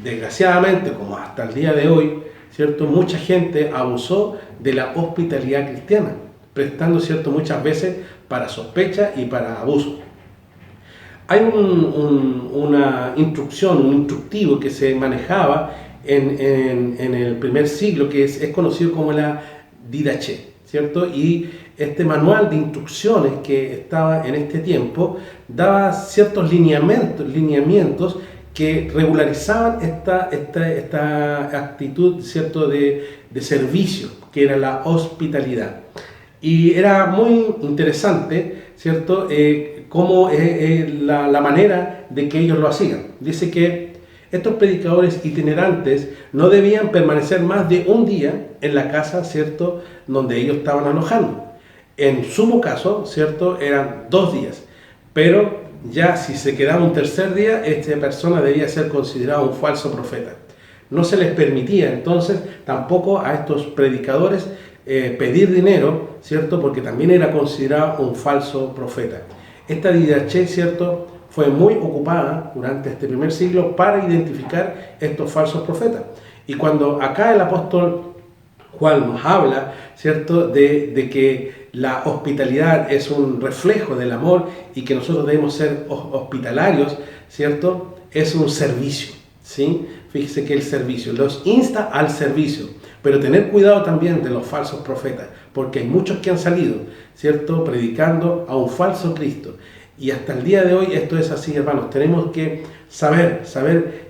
Desgraciadamente, como hasta el día de hoy, ¿cierto?, mucha gente abusó de la hospitalidad cristiana, prestando, ¿cierto?, muchas veces para sospecha y para abuso. Hay una instrucción, un instructivo que se manejaba en el primer siglo, que es conocido como la Didache, ¿cierto? Y este manual de instrucciones que estaba en este tiempo daba ciertos lineamientos que regularizaban esta actitud, ¿cierto?, de servicio, que era la hospitalidad. Y era muy interesante, ¿cierto?, cómo la manera de que ellos lo hacían. Dice que estos predicadores itinerantes no debían permanecer más de un día en la casa, ¿cierto?, donde ellos estaban alojando. En sumo caso, ¿cierto?, eran 2 días. Pero ya si se quedaba un tercer día, esta persona debía ser considerada un falso profeta. No se les permitía entonces tampoco a estos predicadores pedir dinero, ¿cierto?, porque también era considerado un falso profeta. Esta didache, ¿cierto?, fue muy ocupada durante este primer siglo para identificar estos falsos profetas. Y cuando acá el apóstol Juan nos habla, ¿cierto?, de que la hospitalidad es un reflejo del amor y que nosotros debemos ser hospitalarios, ¿cierto?, es un servicio, ¿sí? Fíjese que el servicio los insta al servicio, pero tener cuidado también de los falsos profetas, porque hay muchos que han salido, ¿cierto?, predicando a un falso Cristo. Y hasta el día de hoy esto es así, hermanos. Tenemos que saber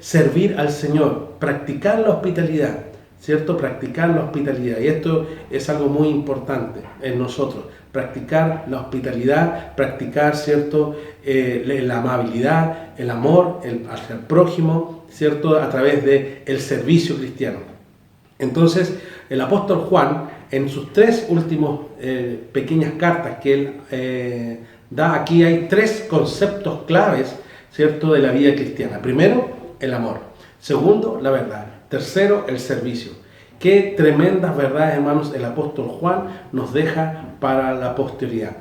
servir al Señor, practicar la hospitalidad, ¿cierto? Practicar la hospitalidad. Y esto es algo muy importante en nosotros. Practicar la hospitalidad, practicar, ¿cierto?, la amabilidad, el amor hacia el prójimo, ¿cierto?, a través del servicio cristiano. Entonces, el apóstol Juan, en sus 3 últimos pequeñas cartas que él da, aquí hay 3 conceptos claves, ¿cierto?, de la vida cristiana. Primero, el amor. Segundo, la verdad. Tercero, el servicio. Qué tremendas verdades, hermanos, el apóstol Juan nos deja para la posteridad.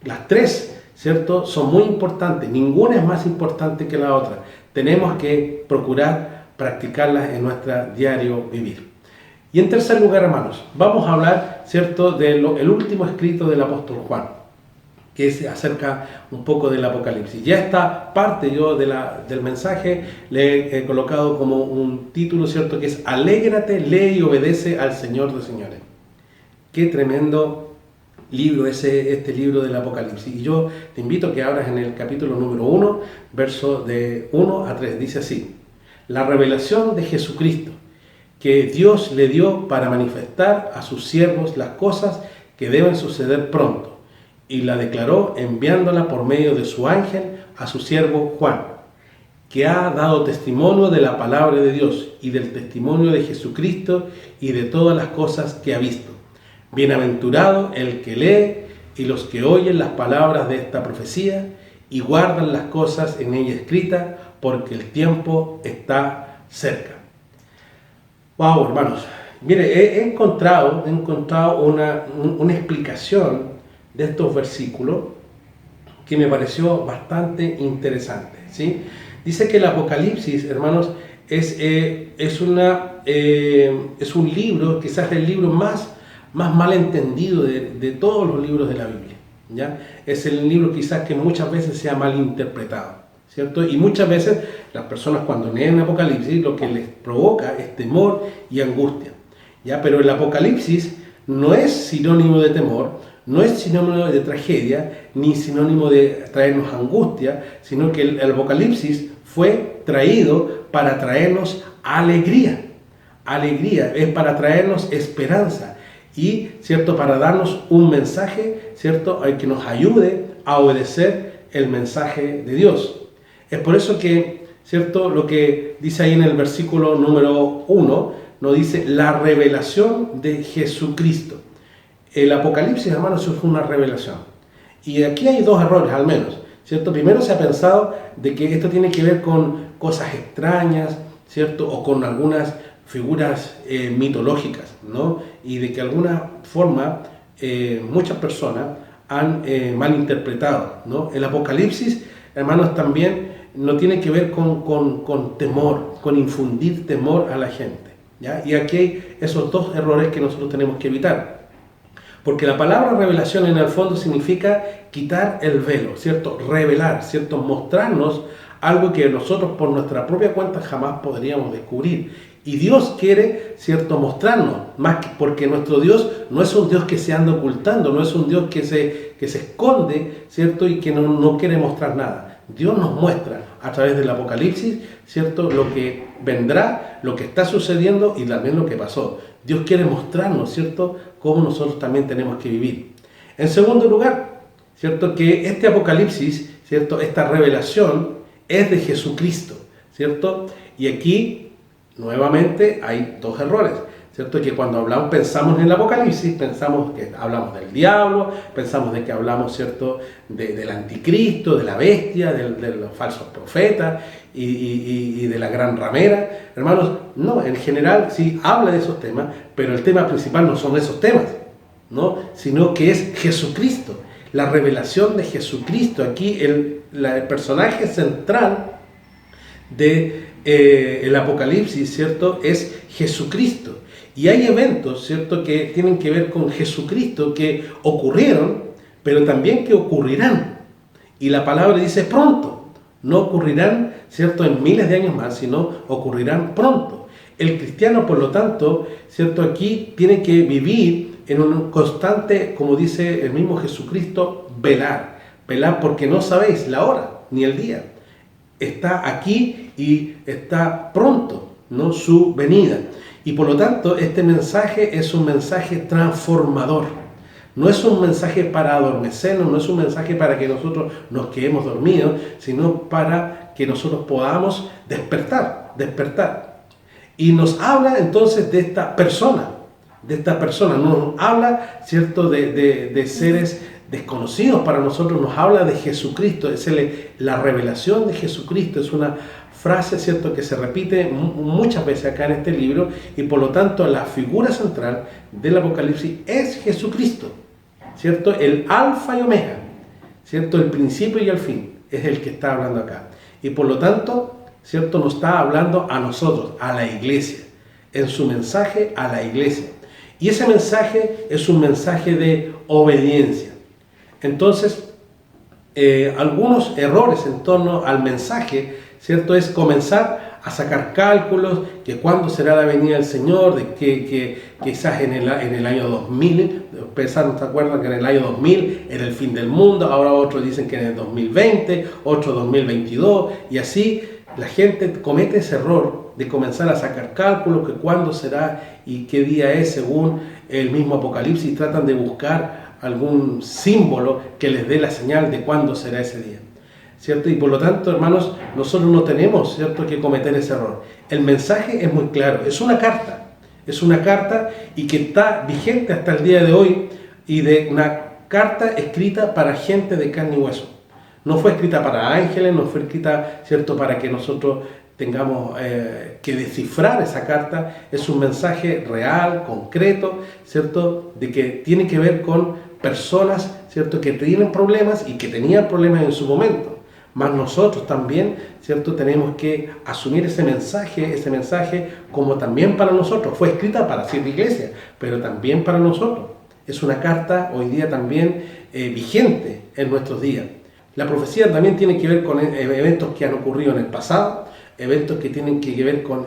Las 3, ¿cierto?, son muy importantes. Ninguna es más importante que la otra. Tenemos que procurar practicarlas en nuestro diario vivir. Y en tercer lugar, hermanos, vamos a hablar, ¿cierto?, del último escrito del apóstol Juan, que se acerca un poco del Apocalipsis. Ya esta parte yo del mensaje le he colocado como un título, ¿cierto?, que es Alégrate, lee y obedece al Señor de señores. Qué tremendo libro este libro del Apocalipsis. Y yo te invito a que abras en el capítulo número 1, verso de 1 a 3. Dice así: La revelación de Jesucristo, que Dios le dio para manifestar a sus siervos las cosas que deben suceder pronto, y la declaró enviándola por medio de su ángel a su siervo Juan, que ha dado testimonio de la palabra de Dios y del testimonio de Jesucristo y de todas las cosas que ha visto. Bienaventurado el que lee y los que oyen las palabras de esta profecía y guardan las cosas en ella escritas, porque el tiempo está cerca. Wow, hermanos, mire, he encontrado una explicación de estos versículos que me pareció bastante interesante, ¿sí? Dice que el Apocalipsis, hermanos, es un libro, quizás el libro más mal entendido de todos los libros de la Biblia, ¿ya? Es el libro quizás que muchas veces se ha mal interpretado, ¿cierto? Y muchas veces las personas cuando leen Apocalipsis lo que les provoca es temor y angustia, ¿ya? Pero el Apocalipsis no es sinónimo de temor, no es sinónimo de tragedia, ni sinónimo de traernos angustia, sino que el Apocalipsis fue traído para traernos alegría. Alegría, es para traernos esperanza y, ¿cierto?, para darnos un mensaje, ¿cierto?, que nos ayude a obedecer el mensaje de Dios. Es por eso que, ¿cierto?, lo que dice ahí en el versículo número 1, nos dice la revelación de Jesucristo. El Apocalipsis, hermanos, es una revelación. Y aquí hay dos errores al menos, ¿cierto? Primero se ha pensado de que esto tiene que ver con cosas extrañas, ¿cierto? O con algunas figuras mitológicas, ¿no? Y de que de alguna forma muchas personas han malinterpretado, ¿no? El Apocalipsis, hermanos, también no tiene que ver con temor, con infundir temor a la gente, ¿ya? Y aquí hay esos dos errores que nosotros tenemos que evitar. Porque la palabra revelación en el fondo significa quitar el velo, ¿cierto? Revelar, ¿cierto? Mostrarnos algo que nosotros por nuestra propia cuenta jamás podríamos descubrir. Y Dios quiere, ¿cierto?, mostrarnos, más que porque nuestro Dios no es un Dios que se anda ocultando, no es un Dios que se esconde, ¿cierto?, y que no quiere mostrar nada. Dios nos muestra a través del Apocalipsis, ¿cierto?, lo que vendrá, lo que está sucediendo y también lo que pasó. Dios quiere mostrarnos, ¿cierto?, cómo nosotros también tenemos que vivir. En segundo lugar, ¿cierto?, que este Apocalipsis, ¿cierto?, esta revelación es de Jesucristo, ¿cierto? Y aquí, nuevamente, hay dos errores, ¿cierto? Que cuando pensamos en el Apocalipsis, pensamos que hablamos del diablo, pensamos de que hablamos, ¿cierto?, del anticristo, de la bestia, de los falsos profetas y de la gran ramera. Hermanos, no, en general sí habla de esos temas, pero el tema principal no son esos temas, ¿no? Sino que es Jesucristo, la revelación de Jesucristo. Aquí el personaje central del Apocalipsis, ¿cierto?, es Jesucristo. Y hay eventos, ¿cierto?, que tienen que ver con Jesucristo que ocurrieron, pero también que ocurrirán. Y la palabra dice pronto. No ocurrirán, ¿cierto?, en miles de años más, sino ocurrirán pronto. El cristiano, por lo tanto, ¿cierto?, aquí tiene que vivir en un constante, como dice el mismo Jesucristo, velar. Velar porque no sabéis la hora ni el día. Está aquí y está pronto, ¿no?, su venida. Y por lo tanto, este mensaje es un mensaje transformador. No es un mensaje para adormecernos, no es un mensaje para que nosotros nos quedemos dormidos, sino para que nosotros podamos despertar. Y nos habla entonces de esta persona, nos habla, ¿cierto?, de seres desconocidos para nosotros, nos habla de Jesucristo, es la revelación de Jesucristo, es una frase, ¿cierto?, que se repite muchas veces acá en este libro, y por lo tanto la figura central del Apocalipsis es Jesucristo, ¿cierto? El alfa y omega, ¿cierto? El principio y el fin es el que está hablando acá. Y por lo tanto, ¿cierto?, nos está hablando a nosotros, a la iglesia, en su mensaje a la iglesia. Y ese mensaje es un mensaje de obediencia. Entonces, algunos errores en torno al mensaje, ¿cierto?, es comenzar a sacar cálculos, que cuándo será la venida del Señor, de que quizás en el año 2000, pensaron, ¿se acuerdan que en el año 2000 era el fin del mundo? Ahora otros dicen que en el 2020, otros 2022, y así, la gente comete ese error de comenzar a sacar cálculos que cuándo será y qué día es según el mismo Apocalipsis, y tratan de buscar algún símbolo que les dé la señal de cuándo será ese día, ¿cierto? Y por lo tanto, hermanos, nosotros no tenemos, ¿cierto?, que cometer ese error. El mensaje es muy claro, es una carta y que está vigente hasta el día de hoy, y de una carta escrita para gente de carne y hueso. No fue escrita para ángeles, no fue escrita, ¿cierto?, para que nosotros tengamos que descifrar esa carta. Es un mensaje real, concreto, ¿cierto?, de que tiene que ver con personas, ¿cierto?, que tienen problemas y que tenían problemas en su momento. Mas nosotros también, ¿cierto?, tenemos que asumir ese mensaje como también para nosotros. Fue escrita para 7 iglesias, pero también para nosotros. Es una carta hoy día también vigente en nuestros días. La profecía también tiene que ver con eventos que han ocurrido en el pasado, eventos que tienen que ver con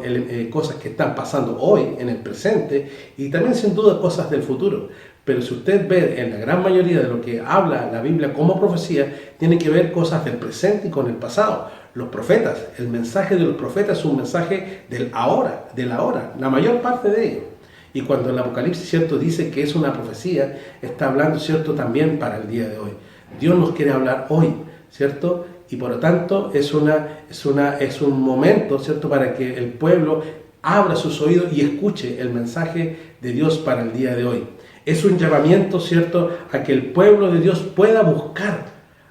cosas que están pasando hoy, en el presente, y también sin duda cosas del futuro. Pero si usted ve en la gran mayoría de lo que habla la Biblia como profecía, tiene que ver cosas del presente y con el pasado. Los profetas, el mensaje de los profetas es un mensaje del ahora, la mayor parte de ellos. Y cuando el Apocalipsis, ¿cierto?, dice que es una profecía, está hablando, ¿cierto?, también para el día de hoy. Dios nos quiere hablar hoy, ¿cierto? Y por lo tanto es un momento, ¿cierto?, para que el pueblo abra sus oídos y escuche el mensaje de Dios para el día de hoy. Es un llamamiento, ¿cierto?, a que el pueblo de Dios pueda buscar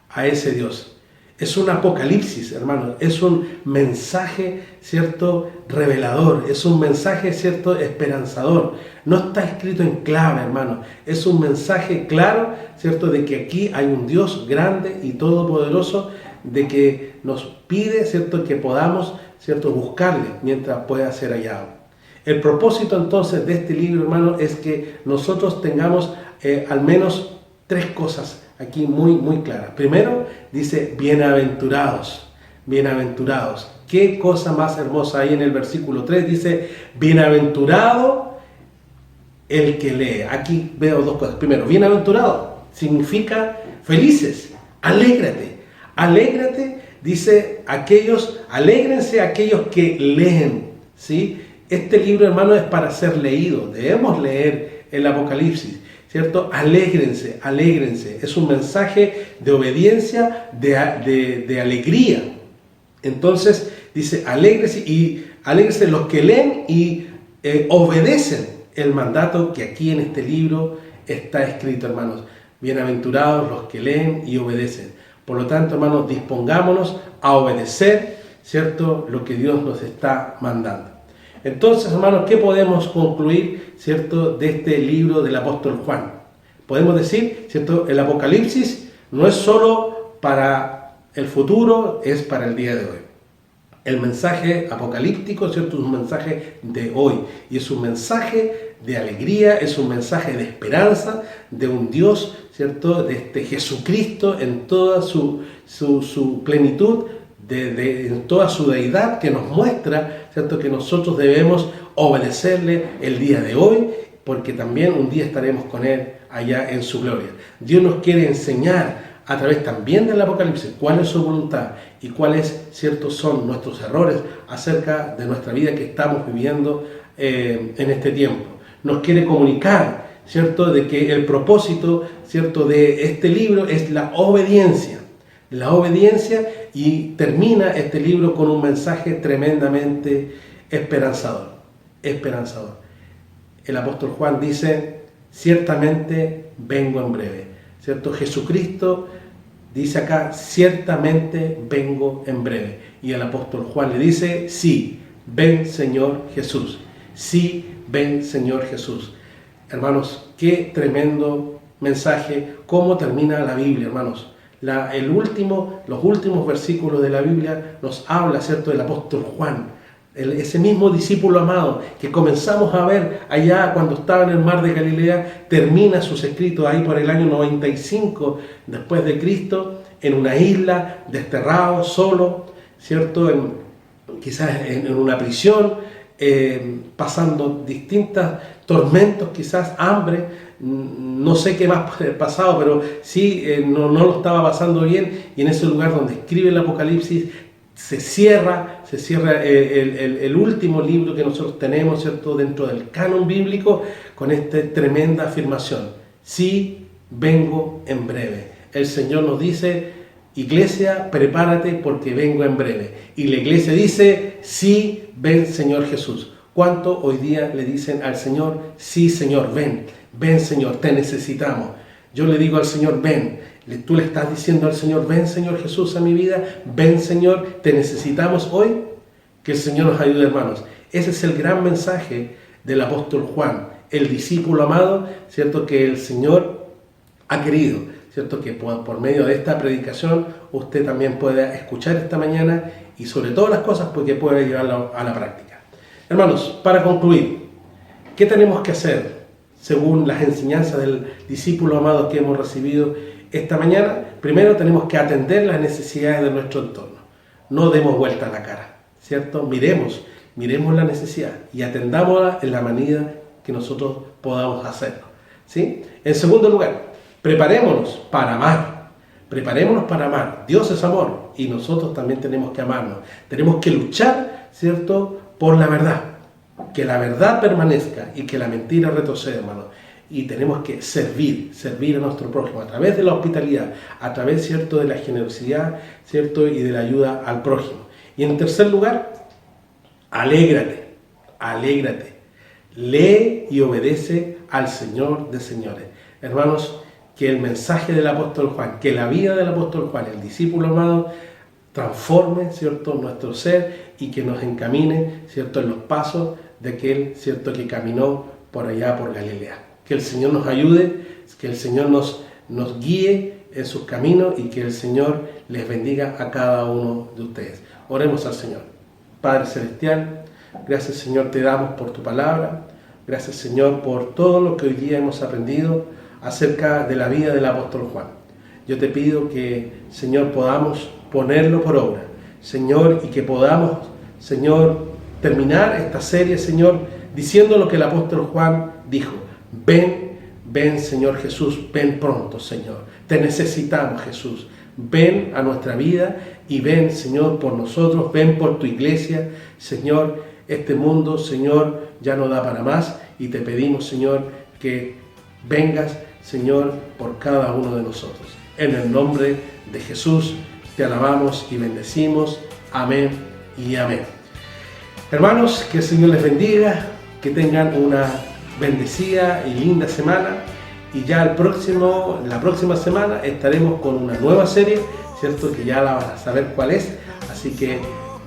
a ese Dios. Es un apocalipsis, hermanos, es un mensaje, ¿cierto?, revelador, es un mensaje, ¿cierto?, esperanzador. No está escrito en clave, hermanos, es un mensaje claro, ¿cierto?, de que aquí hay un Dios grande y todopoderoso, de que nos pide, ¿cierto?, que podamos, ¿cierto?, buscarle mientras pueda ser hallado. El propósito entonces de este libro, hermanos, es que nosotros tengamos al menos 3 cosas aquí muy claras. Primero, dice, bienaventurados, bienaventurados. Qué cosa más hermosa. Ahí en el versículo 3 dice, bienaventurado el que lee. Aquí veo 2 cosas. Primero, bienaventurado significa felices, alégrate. Alégrate, dice, alégrense aquellos que leen, ¿sí? Este libro, hermano, es para ser leído. Debemos leer el Apocalipsis, ¿cierto? Alégrense, alégrense. Es un mensaje de obediencia, de alegría. Entonces, dice, alégrense los que leen y obedecen el mandato que aquí en este libro está escrito, hermanos. Bienaventurados los que leen y obedecen. Por lo tanto, hermanos, dispongámonos a obedecer, ¿cierto?, lo que Dios nos está mandando. Entonces, hermanos, ¿qué podemos concluir, ¿cierto?, de este libro del apóstol Juan? Podemos decir, ¿cierto?, el Apocalipsis no es solo para el futuro, es para el día de hoy. El mensaje apocalíptico, ¿cierto?, es un mensaje de hoy, y es un mensaje de alegría, es un mensaje de esperanza, de un Dios, ¿cierto?, de este Jesucristo en toda su plenitud, en toda su deidad, que nos muestra, ¿cierto?, que nosotros debemos obedecerle el día de hoy, porque también un día estaremos con Él allá en su gloria. Dios nos quiere enseñar a través también del Apocalipsis cuál es su voluntad y cuáles, ¿cierto?, son nuestros errores acerca de nuestra vida que estamos viviendo en este tiempo. Nos quiere comunicar, ¿cierto?, de que el propósito, ¿cierto?, de este libro es la obediencia. La obediencia, y termina este libro con un mensaje tremendamente esperanzador. Esperanzador. El apóstol Juan dice, ciertamente vengo en breve. ¿Cierto? Jesucristo dice acá, ciertamente vengo en breve. Y el apóstol Juan le dice, sí, ven Señor Jesús. Sí, ven Señor Jesús. Hermanos, qué tremendo mensaje. ¿Cómo termina la Biblia, hermanos? Los últimos versículos de la Biblia nos habla, ¿cierto?, del apóstol Juan, ese mismo discípulo amado que comenzamos a ver allá cuando estaba en el mar de Galilea. Termina sus escritos ahí por el año 95 después de Cristo, en una isla, desterrado, solo, ¿cierto?, quizás en una prisión, pasando distintos tormentos, quizás hambre. No sé qué más pasado, pero sí, no lo estaba pasando bien, y en ese lugar donde escribe el Apocalipsis se cierra el último libro que nosotros tenemos, ¿cierto?, dentro del canon bíblico, con esta tremenda afirmación: sí, vengo en breve. El Señor nos dice: iglesia, prepárate porque vengo en breve. Y la iglesia dice: sí, ven Señor Jesús. ¿Cuánto hoy día le dicen al Señor: sí Señor, ven, ven Señor, te necesitamos? Yo le digo al Señor: ven. Tú le estás diciendo al Señor: ven Señor Jesús a mi vida, ven Señor, te necesitamos hoy. Que el Señor nos ayude, hermanos. Ese es el gran mensaje del apóstol Juan, el discípulo amado, ¿cierto?, que el Señor ha querido, ¿cierto?, que por medio de esta predicación usted también pueda escuchar esta mañana, y sobre todas las cosas porque pueda llevarlo a la práctica. Hermanos, para concluir, ¿qué tenemos que hacer según las enseñanzas del discípulo amado que hemos recibido esta mañana? Primero, tenemos que atender las necesidades de nuestro entorno. No demos vuelta a la cara, ¿cierto? Miremos la necesidad y atendámosla en la medida que nosotros podamos hacerlo, ¿sí? En segundo lugar, preparémonos para amar. Preparémonos para amar. Dios es amor y nosotros también tenemos que amarnos. Tenemos que luchar, ¿cierto?, por la verdad. Que la verdad permanezca y que la mentira retroceda, hermano. Y tenemos que servir a nuestro prójimo a través de la hospitalidad, a través, ¿cierto?, de la generosidad, ¿cierto?, y de la ayuda al prójimo. Y en tercer lugar, alégrate. Lee y obedece al Señor de señores. Hermanos, que el mensaje del apóstol Juan, que la vida del apóstol Juan, el discípulo amado, transforme, ¿cierto?, nuestro ser y que nos encamine, ¿cierto?, en los pasos de aquel, ¿cierto?, que caminó por allá por Galilea. Que el Señor nos ayude, que el Señor nos guíe en sus caminos y que el Señor les bendiga a cada uno de ustedes. Oremos al Señor. Padre Celestial, gracias Señor te damos por tu palabra. Gracias Señor por todo lo que hoy día hemos aprendido acerca de la vida del apóstol Juan. Yo te pido que, Señor, podamos ponerlo por obra, Señor, y que podamos, Señor, terminar esta serie, Señor, diciendo lo que el apóstol Juan dijo: ven Señor Jesús, ven pronto, Señor. Te necesitamos, Jesús. Ven a nuestra vida y ven, Señor, por nosotros, ven por tu iglesia, Señor. Este mundo, Señor, ya no da para más y te pedimos, Señor, que vengas, Señor, por cada uno de nosotros. En el nombre de Jesús te alabamos y bendecimos. Amén y amén. Hermanos, que el Señor les bendiga, que tengan una bendecida y linda semana, y ya la próxima semana estaremos con una nueva serie, ¿cierto?, que ya la van a saber cuál es. Así que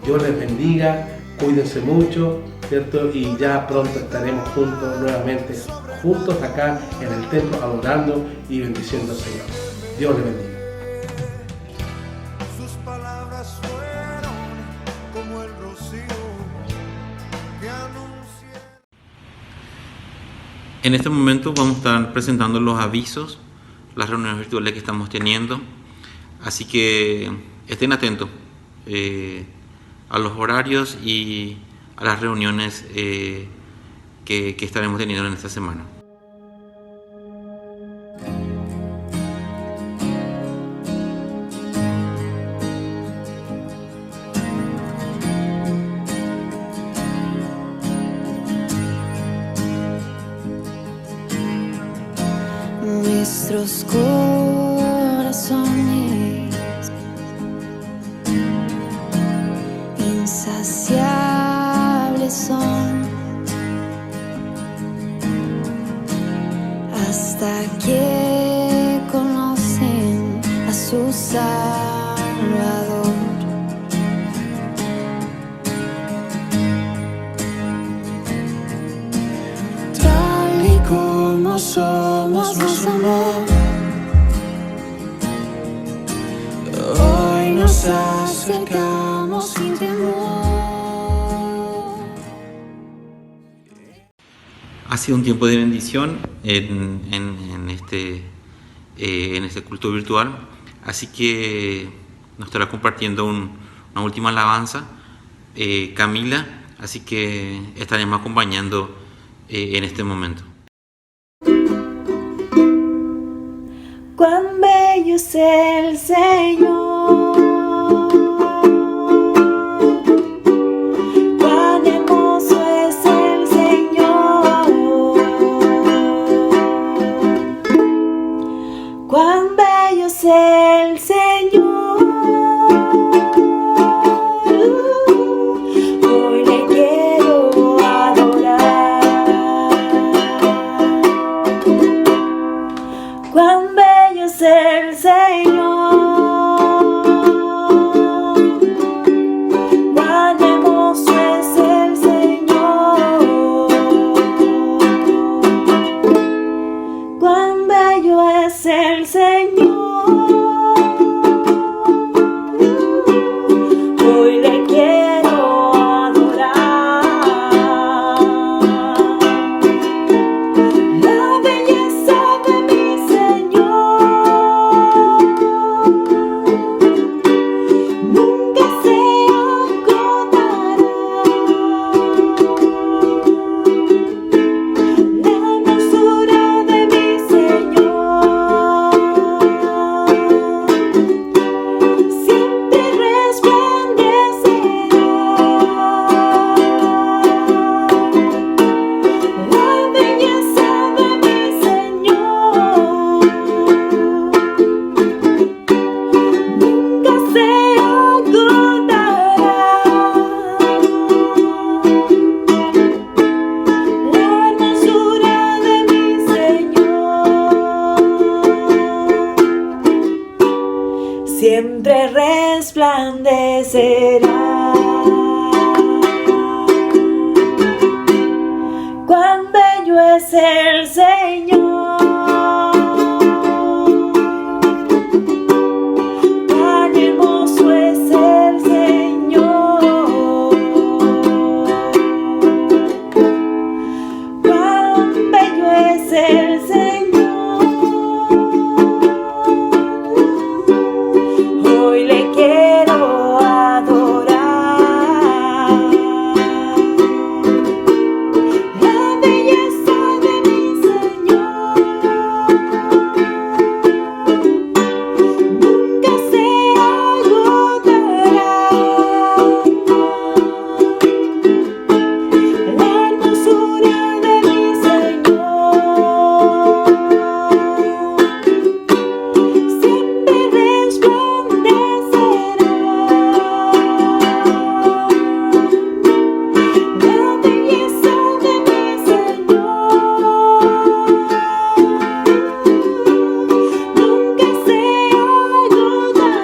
Dios les bendiga, cuídense mucho, ¿cierto?, y ya pronto estaremos nuevamente juntos acá en el templo, adorando y bendiciendo al Señor. Dios les bendiga. Sus palabras fueron como el rocío que anuncia. En este momento vamos a estar presentando los avisos, las reuniones virtuales que estamos teniendo, así que estén atentos a los horarios y a las reuniones que estaremos teniendo en esta semana. Nuestros corazones insaciables son hasta que conocen a su Salvador. Tal y como somos, nos amó. Hoy nos acercamos sin temor. Ha sido un tiempo de bendición en este culto virtual, así que nos estará compartiendo una última alabanza Camila, así que estaremos acompañando en este momento. Cuán bello es el Señor, resplandecerá. Cuán bello es el Señor, tan hermoso es el Señor, cuán bello es el Señor. Hoy le quiero adorar. La belleza de mi Señor nunca se agotará. La hermosura de mi Señor siempre resplandecerá. La belleza de mi Señor nunca se agotará.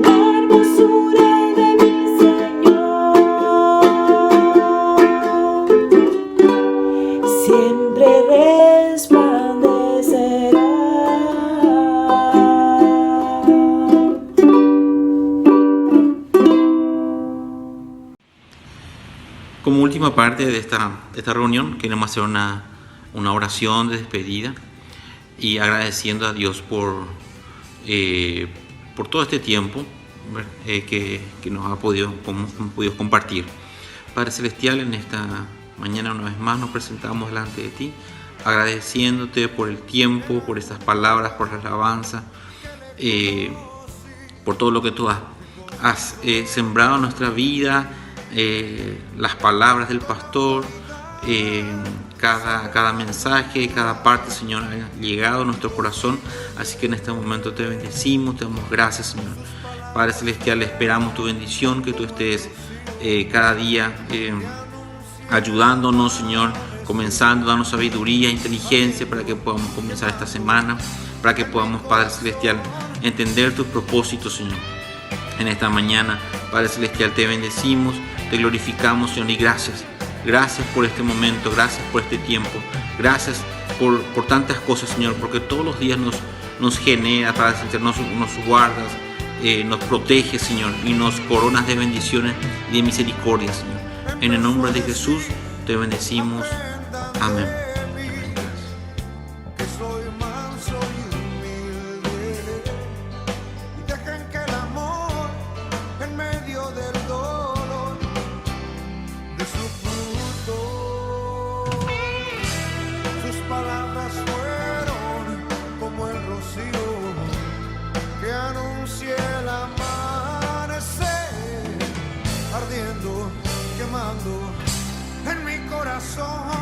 La hermosura de mi Señor siempre resplandecerá. Como última parte de esta reunión, queremos hacer una oración de despedida y agradeciendo a Dios por todo este tiempo que nos hemos podido compartir. Padre Celestial, en esta mañana una vez más nos presentamos delante de ti, agradeciéndote por el tiempo, por estas palabras, por la alabanza, por todo lo que tú has sembrado en nuestra vida, las palabras del pastor, cada mensaje, cada parte, Señor, ha llegado a nuestro corazón. Así que en este momento te bendecimos, te damos gracias, Señor. Padre Celestial, esperamos tu bendición, que tú estés cada día ayudándonos, Señor, comenzando, dando sabiduría, inteligencia para que podamos comenzar esta semana, para que podamos, Padre Celestial, entender tus propósitos, Señor. En esta mañana, Padre Celestial, te bendecimos, te glorificamos, Señor, y gracias. Gracias por este momento, gracias por este tiempo, gracias por tantas cosas, Señor, porque todos los días nos genera, Padre Celestial, nos guardas, nos protege, Señor, y nos coronas de bendiciones y de misericordia, Señor. En el nombre de Jesús te bendecimos. Amén. Que soy manso y humilde, y dejen que el amor en medio del dolor de su fruto. Sus palabras fueron como el rocío que anuncia el amanecer, ardiendo, quemando en mi corazón.